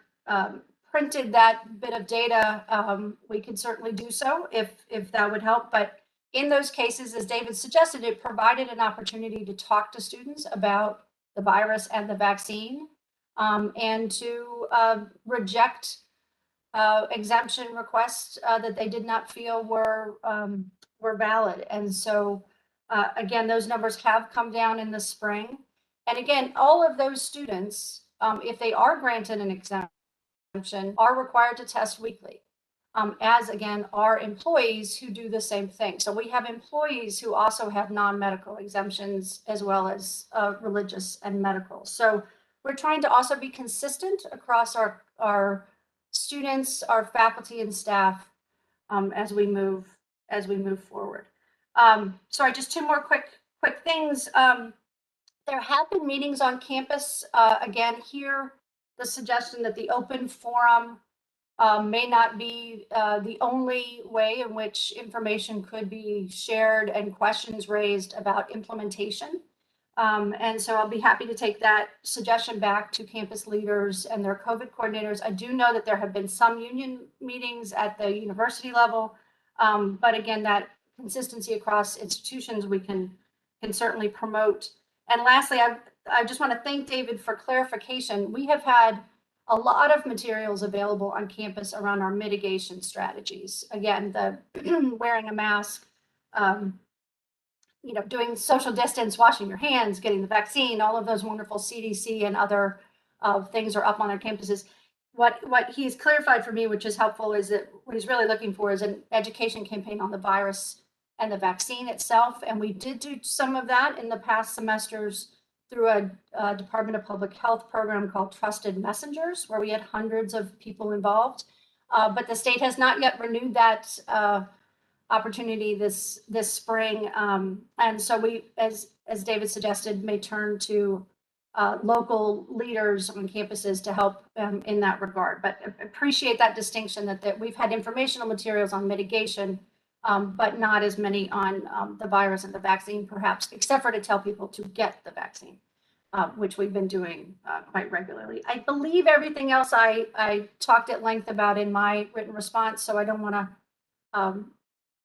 printed that bit of data. We could certainly do so if that would help, but in those cases, as David suggested, it provided an opportunity to talk to students about the virus and the vaccine, and to reject exemption requests that they did not feel were valid. And so, again, those numbers have come down in the spring. And again, all of those students, if they are granted an exemption, are required to test weekly. As again, are employees who do the same thing. So we have employees who also have non-medical exemptions as well as religious and medical. So we're trying to also be consistent across our students, our faculty and staff as we move forward. Sorry, just two more quick things. There have been meetings on campus. Again, here the suggestion that the open forum may not be the only way in which information could be shared and questions raised about implementation. And so I'll be happy to take that suggestion back to campus leaders and their COVID coordinators. I do know that there have been some union meetings at the university level, but again, that consistency across institutions we can certainly promote. And lastly, I just want to thank David for clarification. We have had a lot of materials available on campus around our mitigation strategies. Again, the wearing a mask, doing social distance, washing your hands, getting the vaccine, all of those wonderful CDC and other things are up on our campuses. What he's clarified for me, which is helpful, is that what he's really looking for is an education campaign on the virus and the vaccine itself. And we did do some of that in the past semesters through a Department of Public Health program called Trusted Messengers, where we had hundreds of people involved. But the state has not yet renewed that opportunity this spring. And so we, as David suggested, may turn to local leaders on campuses to help in that regard. But appreciate that distinction that we've had informational materials on mitigation, but not as many on the virus and the vaccine, perhaps, except for to tell people to get the vaccine, which we've been doing quite regularly. I believe everything else I talked at length about in my written response, so I don't want to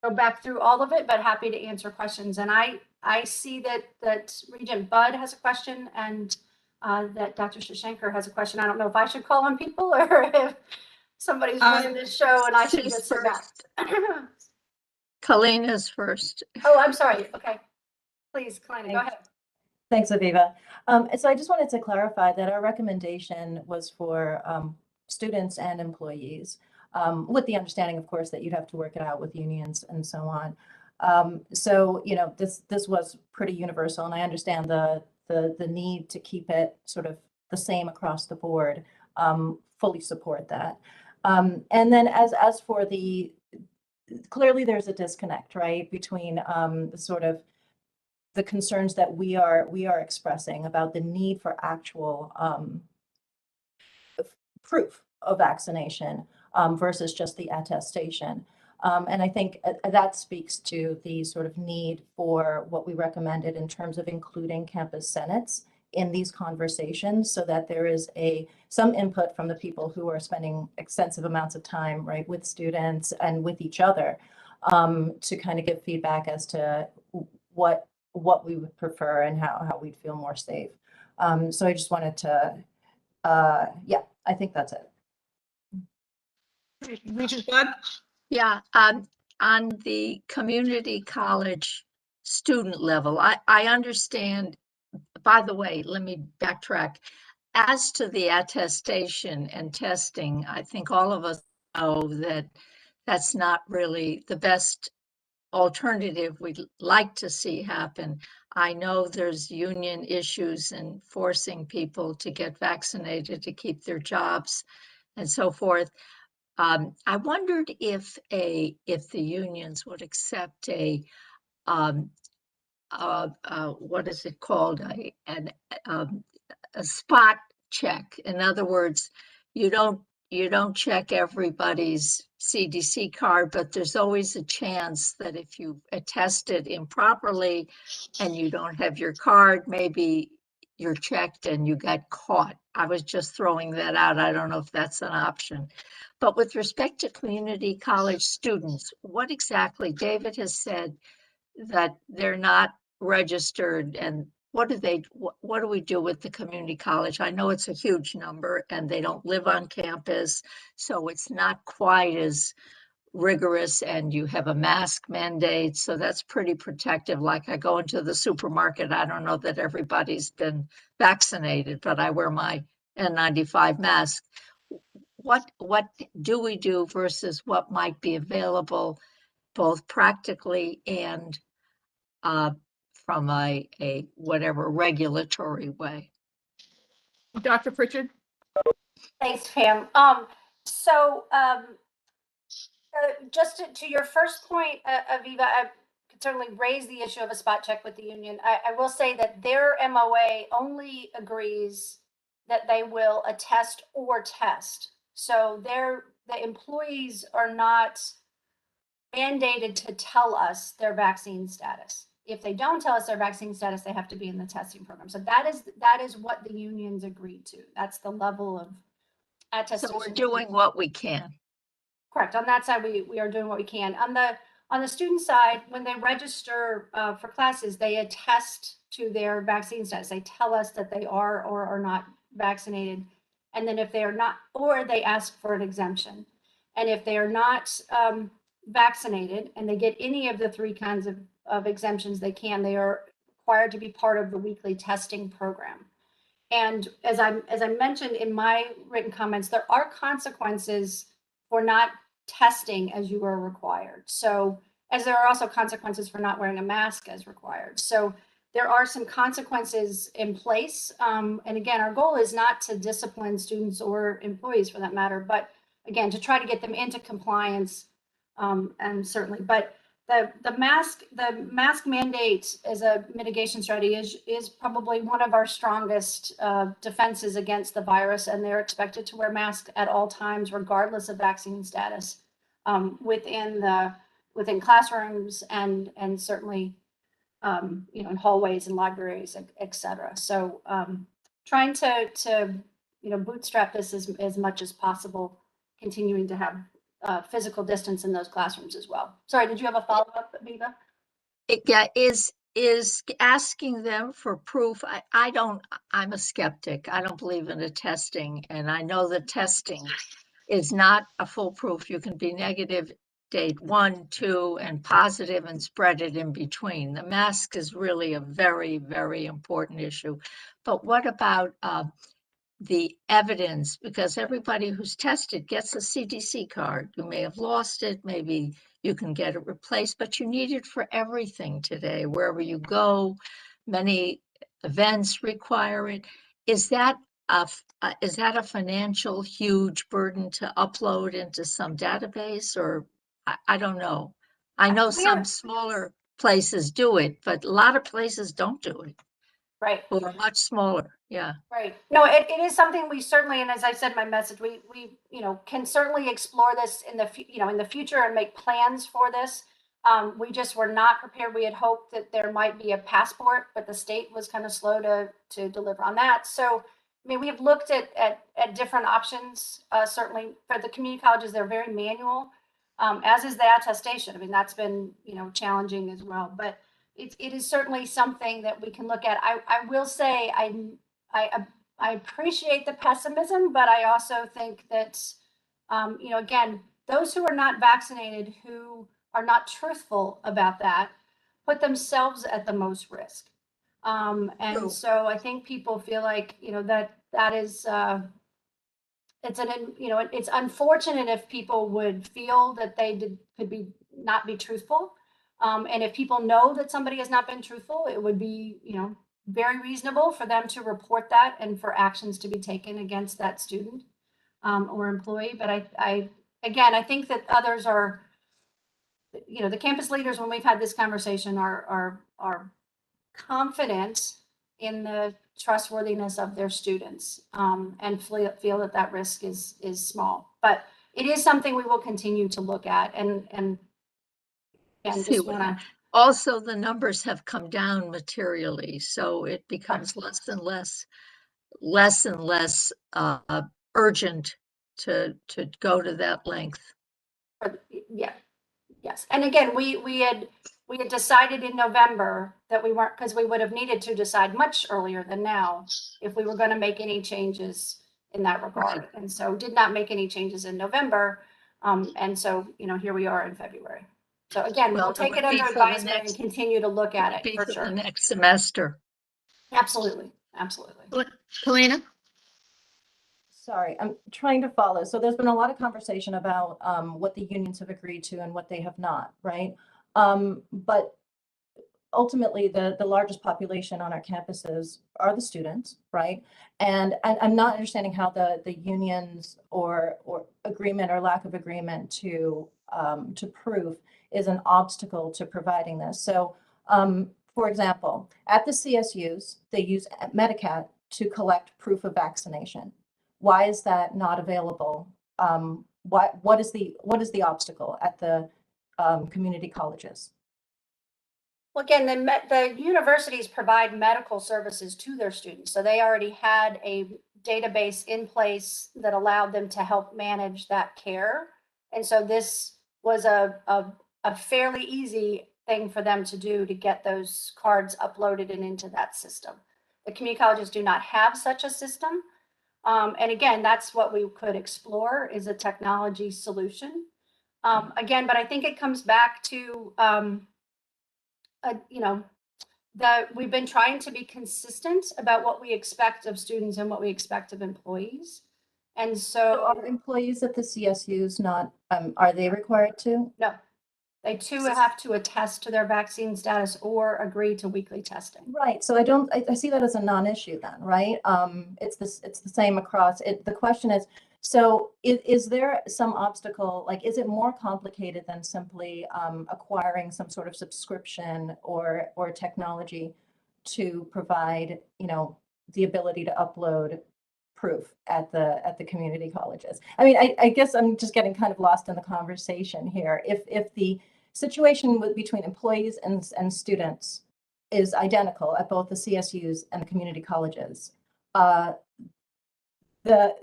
go back through all of it, but happy to answer questions. And I see that Regent Bud has a question and that Dr. Shashankar has a question. I don't know if I should call on people or if somebody's running this show and I should just sit back. Kalina's first. Oh, I'm sorry. Okay. Please, Kalina, go ahead. Thanks, Aviva. So I just wanted to clarify that our recommendation was for students and employees, with the understanding, of course, that you'd have to work it out with unions and so on. So, this was pretty universal, and I understand the need to keep it sort of the same across the board. Fully support that. And then as for clearly there's a disconnect, right, between the concerns that we are expressing about the need for actual proof of vaccination versus just the attestation. And I think that speaks to the sort of need for what we recommended in terms of including campus senates in these conversations, so that there is some input from the people who are spending extensive amounts of time, right, with students and with each other, to kind of give feedback as to what we would prefer and how we'd feel more safe. So I just wanted to, yeah, I think that's it. Regent Bud? Yeah, on the community college student level, I understand. By the way, let me backtrack. As to the attestation and testing, I think all of us know that that's not really the best alternative we'd like to see happen. I know there's union issues in forcing people to get vaccinated to keep their jobs and so forth. I wondered if the unions would accept what is it called, a spot check. In other words, you don't check everybody's CDC card, but there's always a chance that if you attested improperly and you don't have your card, maybe you're checked and you got caught. I was just throwing that out. I don't know if that's an option. But with respect to community college students, what exactly, David has said that they're not registered, and what do we do with the community college? I know it's a huge number and they don't live on campus, so it's not quite as rigorous, and you have a mask mandate, so that's pretty protective. Like I go into the supermarket, I don't know that everybody's been vaccinated, but I wear my N95 mask. What do we do versus what might be available both practically and from a whatever regulatory way? Dr. Pritchard? Thanks, Pam. Just to your first point, Aviva, I could certainly raise the issue of a spot check with the union. I will say that their MOA only agrees that they will attest or test. So the employees are not mandated to tell us their vaccine status. If they don't tell us their vaccine status, they have to be in the testing program. So that is what the unions agreed to. That's the level of attestation. So we're doing what we can. Correct. On that side, we are doing what we can. On the student side, when they register for classes, they attest to their vaccine status. They tell us that they are or are not vaccinated. And then if they are not, or they ask for an exemption. And if they are not vaccinated and they get any of the three kinds of exemptions they can, they are required to be part of the weekly testing program. And as I mentioned in my written comments, there are consequences for not testing as you are required. So, as there are also consequences for not wearing a mask as required. So there are some consequences in place. And again, our goal is not to discipline students or employees for that matter, but again, to try to get them into compliance. And certainly, but the mask mandate as a mitigation strategy is probably one of our strongest defenses against the virus, and they're expected to wear masks at all times, regardless of vaccine status, within classrooms and certainly in hallways and libraries, et cetera. So trying to bootstrap this as much as possible, continuing to have physical distance in those classrooms as well. Sorry, did you have a follow-up, Viva? Is asking them for proof. I'm a skeptic. I don't believe in the testing. And I know the testing is not a foolproof. You can be negative day 1, 2, and positive and spread it in between. The mask is really a very, very important issue. But what about the evidence? Because everybody who's tested gets a CDC card. You may have lost it, maybe you can get it replaced, but you need it for everything today, wherever you go. Many events require it. Is that a financial huge burden to upload into some database, or I don't know. I know some smaller places do it, but a lot of places don't do it. Right. Or much smaller. Yeah. Right. No, it is something we certainly, and as I said in my message, we can certainly explore this in the future and make plans for this. We just were not prepared. We had hoped that there might be a passport, but the state was kind of slow to deliver on that. So, I mean, we have looked at different options. Certainly for the community colleges, they're very manual, as is the attestation. I mean, that's been challenging as well. But it is certainly something that we can look at. I will say I appreciate the pessimism, but I also think that, again, those who are not vaccinated, who are not truthful about that, put themselves at the most risk. And so I think people feel like, that is, it's unfortunate if people would feel that they could not be truthful. And if people know that somebody has not been truthful, it would be, very reasonable for them to report that and for actions to be taken against that student or employee. But I think that others are, the campus leaders, when we've had this conversation, are confident in the trustworthiness of their students and feel that risk is small. But it is something we will continue to look at and just want to. Also, the numbers have come down materially, so it becomes less and less urgent to go to that length. Yeah. Yes. And again, we had decided in November that we weren't, because we would have needed to decide much earlier than now if we were going to make any changes in that regard. Right. And so did not make any changes in November. And so, here we are in February. So again, we'll take it under advisement and continue to look at it for sure. The next semester. Absolutely. Absolutely. Kalina? Sorry, I'm trying to follow. So there's been a lot of conversation about what the unions have agreed to and what they have not, right? But ultimately, the largest population on our campuses are the students, right? And I'm not understanding how the unions or agreement or lack of agreement to prove is an obstacle to providing this. So, for example, at the CSUs, they use Medicat to collect proof of vaccination. Why is that not available? What is the obstacle at the community colleges? Well, again, the universities provide medical services to their students. So they already had a database in place that allowed them to help manage that care. And so this was a fairly easy thing for them to do, to get those cards uploaded and into that system. The community colleges do not have such a system. And again, that's what we could explore, is a technology solution. Again, but I think it comes back to you know, that we've been trying to be consistent about what we expect of students and what we expect of employees. And So so, are employees at the CSUs not, are they required to? no, they too have to attest to their vaccine status or agree to weekly testing. Right, so I see that as a non-issue then, right? It's the same across it. The question is, so is there some obstacle, like, is it more complicated than simply acquiring some sort of subscription or technology to provide, you know, the ability to upload proof at the community colleges? I mean, I guess I'm just getting kind of lost in the conversation here. If the situation between employees and students is identical at both the CSUs and the community colleges, the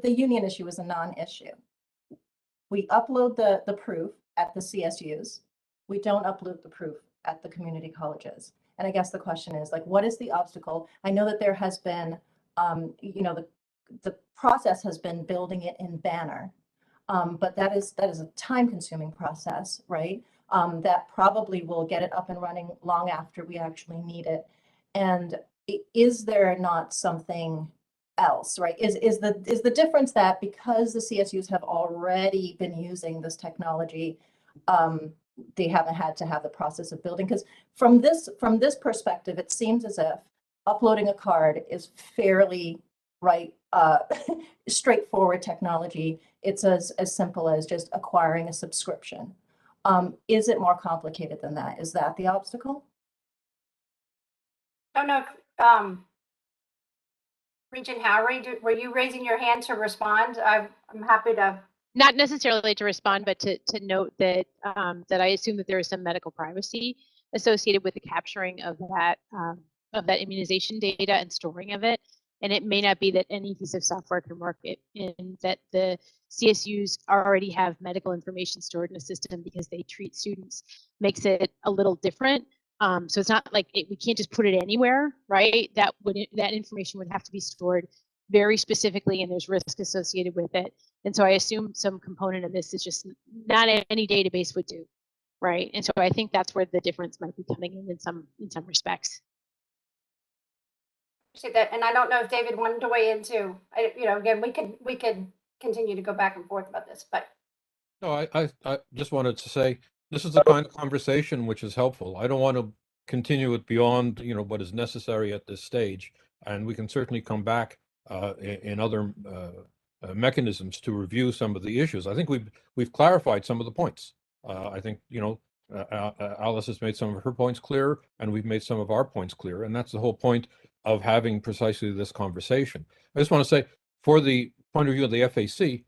union issue is a non-issue. We upload the proof at the CSUs. We don't upload the proof at the community colleges. And I guess the question is, like, what is the obstacle? I know that there has been, you know, the process has been building it in Banner, but that is a time-consuming process, right? That probably will get it up and running long after we actually need it. And is there not something else, right? Is the difference that because the CSUs have already been using this technology, they haven't had to have the process of building? Because from this perspective, it seems as if uploading a card is fairly straightforward technology. It's as simple as just acquiring a subscription. Is it more complicated than that? Is that the obstacle? I don't know if, Regent Howard, were you raising your hand to respond? I'm happy to. Not necessarily to respond, but to note that that I assume that there is some medical privacy associated with the capturing of that immunization data and storing of it. And it may not be that any piece of software can work it, and that the CSUs already have medical information stored in a system because they treat students, makes it a little different. So it's not like we can't just put it anywhere, right? That information would have to be stored very specifically, and there's risk associated with it. And so I assume some component of this is just not any database would do, right? And so I think that's where the difference might be coming in some respects. That, and I don't know if David wanted to weigh in too. You know, again, we could continue to go back and forth about this, but No, I just wanted to say this is the kind of conversation which is helpful. I don't want to continue it beyond, you know, what is necessary at this stage, and we can certainly come back in other mechanisms to review some of the issues. I think we've clarified some of the points. I think, you know, Alice has made some of her points clear, and we've made some of our points clear, and that's the whole point of having precisely this conversation. I just want to say, for the point of view of the FAC,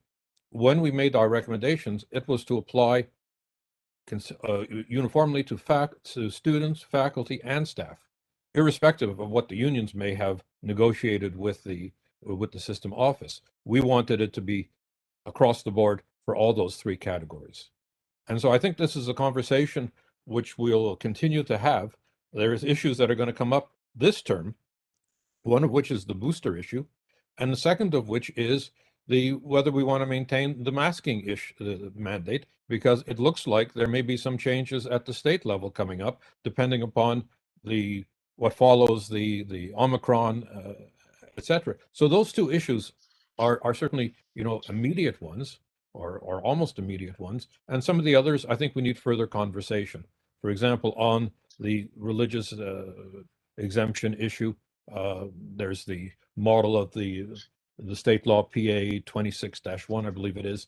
when we made our recommendations, it was to apply uniformly to students, faculty, and staff, irrespective of what the unions may have negotiated with the system office. We wanted it to be across the board for all those three categories. And so I think this is a conversation which we'll continue to have. There's issues that are going to come up this term, one of which is the booster issue, and the second of which is whether we want to maintain the masking mandate, because it looks like there may be some changes at the state level coming up, depending upon what follows the Omicron, et cetera. So those two issues are certainly, you know, immediate ones, or almost immediate ones, and some of the others I think we need further conversation. For example, on the religious exemption issue, there's the model of the state law PA 26-1, I believe it is.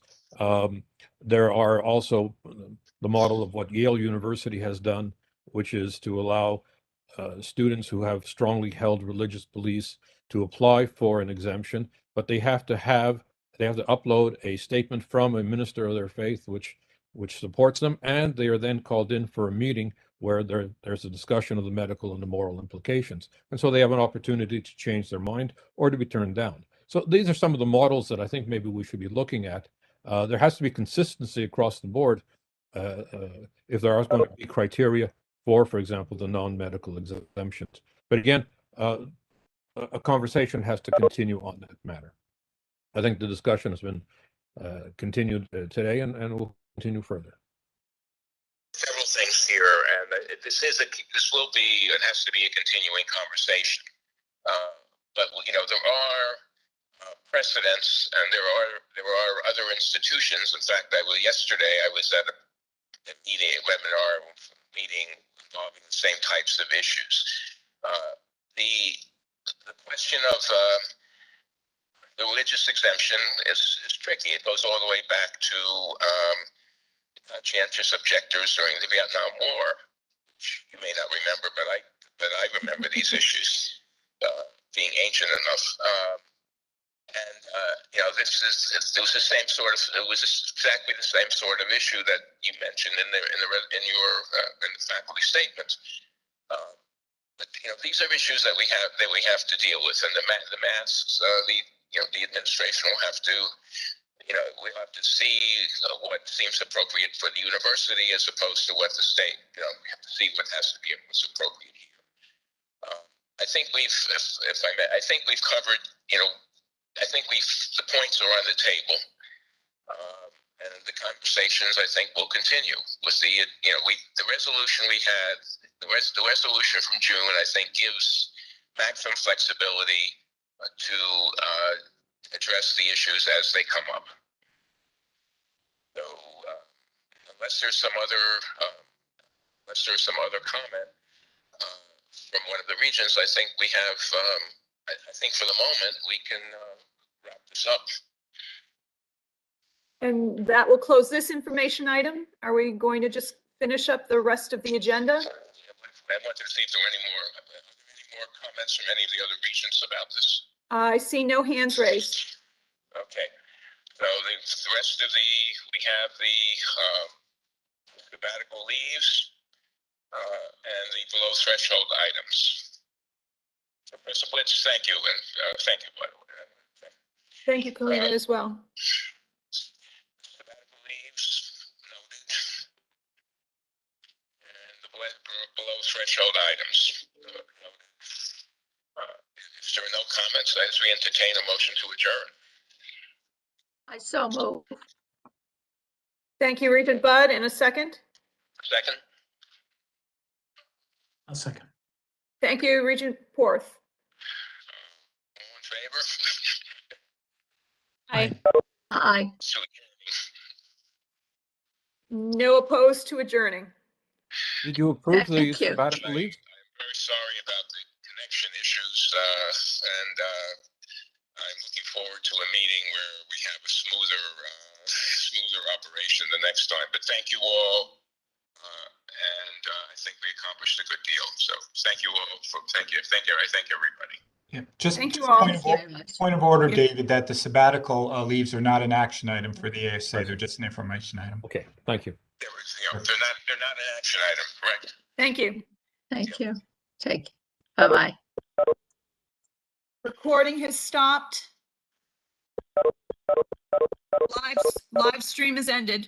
There are also the model of what Yale University has done, which is to allow students who have strongly held religious beliefs to apply for an exemption, but they have to upload a statement from a minister of their faith which supports them, and they are then called in for a meeting where there's a discussion of the medical and the moral implications. And so they have an opportunity to change their mind or to be turned down. So these are some of the models that I think maybe we should be looking at. There has to be consistency across the board if there are going to be criteria for example, the non-medical exemptions. But again, a conversation has to continue on that matter. I think the discussion has been continued today and will continue further. Several things here. this will be, it has to be a continuing conversation. But there are precedents, and there are other institutions. In fact, yesterday I was at a webinar meeting involving the same types of issues. The question of the religious exemption is tricky. It goes all the way back to conscientious objectors during the Vietnam War, which you may not remember, but I remember these issues being ancient enough. It was the same sort of, it was exactly the same sort of issue that you mentioned in the faculty statement. But these are issues that we have to deal with, and the masks, the administration will have to, we'll have to see what seems appropriate for the university as opposed to what the state. We have to see what has to be what's appropriate here. I think if I may, I think we've covered. I think the points are on the table, and the conversations I think will continue with the resolution we had. The resolution from June, I think, gives maximum flexibility to address the issues as they come up. So, unless there's some other comment from one of the regions, I think we have. I think for the moment we can wrap this up. And that will close this information item. Are we going to just finish up the rest of the agenda? I wanted to see if there were any more comments from any of the other regions about this. I see no hands raised. Okay. So the rest of we have the sabbatical leaves and the below threshold items. So Professor Blitz, thank you, and thank you, by the way. Thank you, Kalina, as well. Sabbatical leaves noted, and the below threshold items noted. If there are no comments, as we entertain a motion to adjourn. I so move. Thank you, Regent Budd. And a second? Second. I'll second. Thank you, Regent Porth. All in favor? Aye. Aye. No opposed to adjourning. Did you approve the Thank you. sabbatical leave? I'm very sorry about the connection issues, and I'm looking forward to a meeting where we have a smoother operation the next time. But thank you all, and I think we accomplished a good deal. So thank you all. Thank you. I thank everybody. Yeah, just Thank you all. point of order, David, that the sabbatical leaves are not an action item for the ASA. They're just an information item. Okay, thank you. They're not an action item, correct? Thank you. Thank you. Bye-bye. Recording has stopped. Live stream has ended.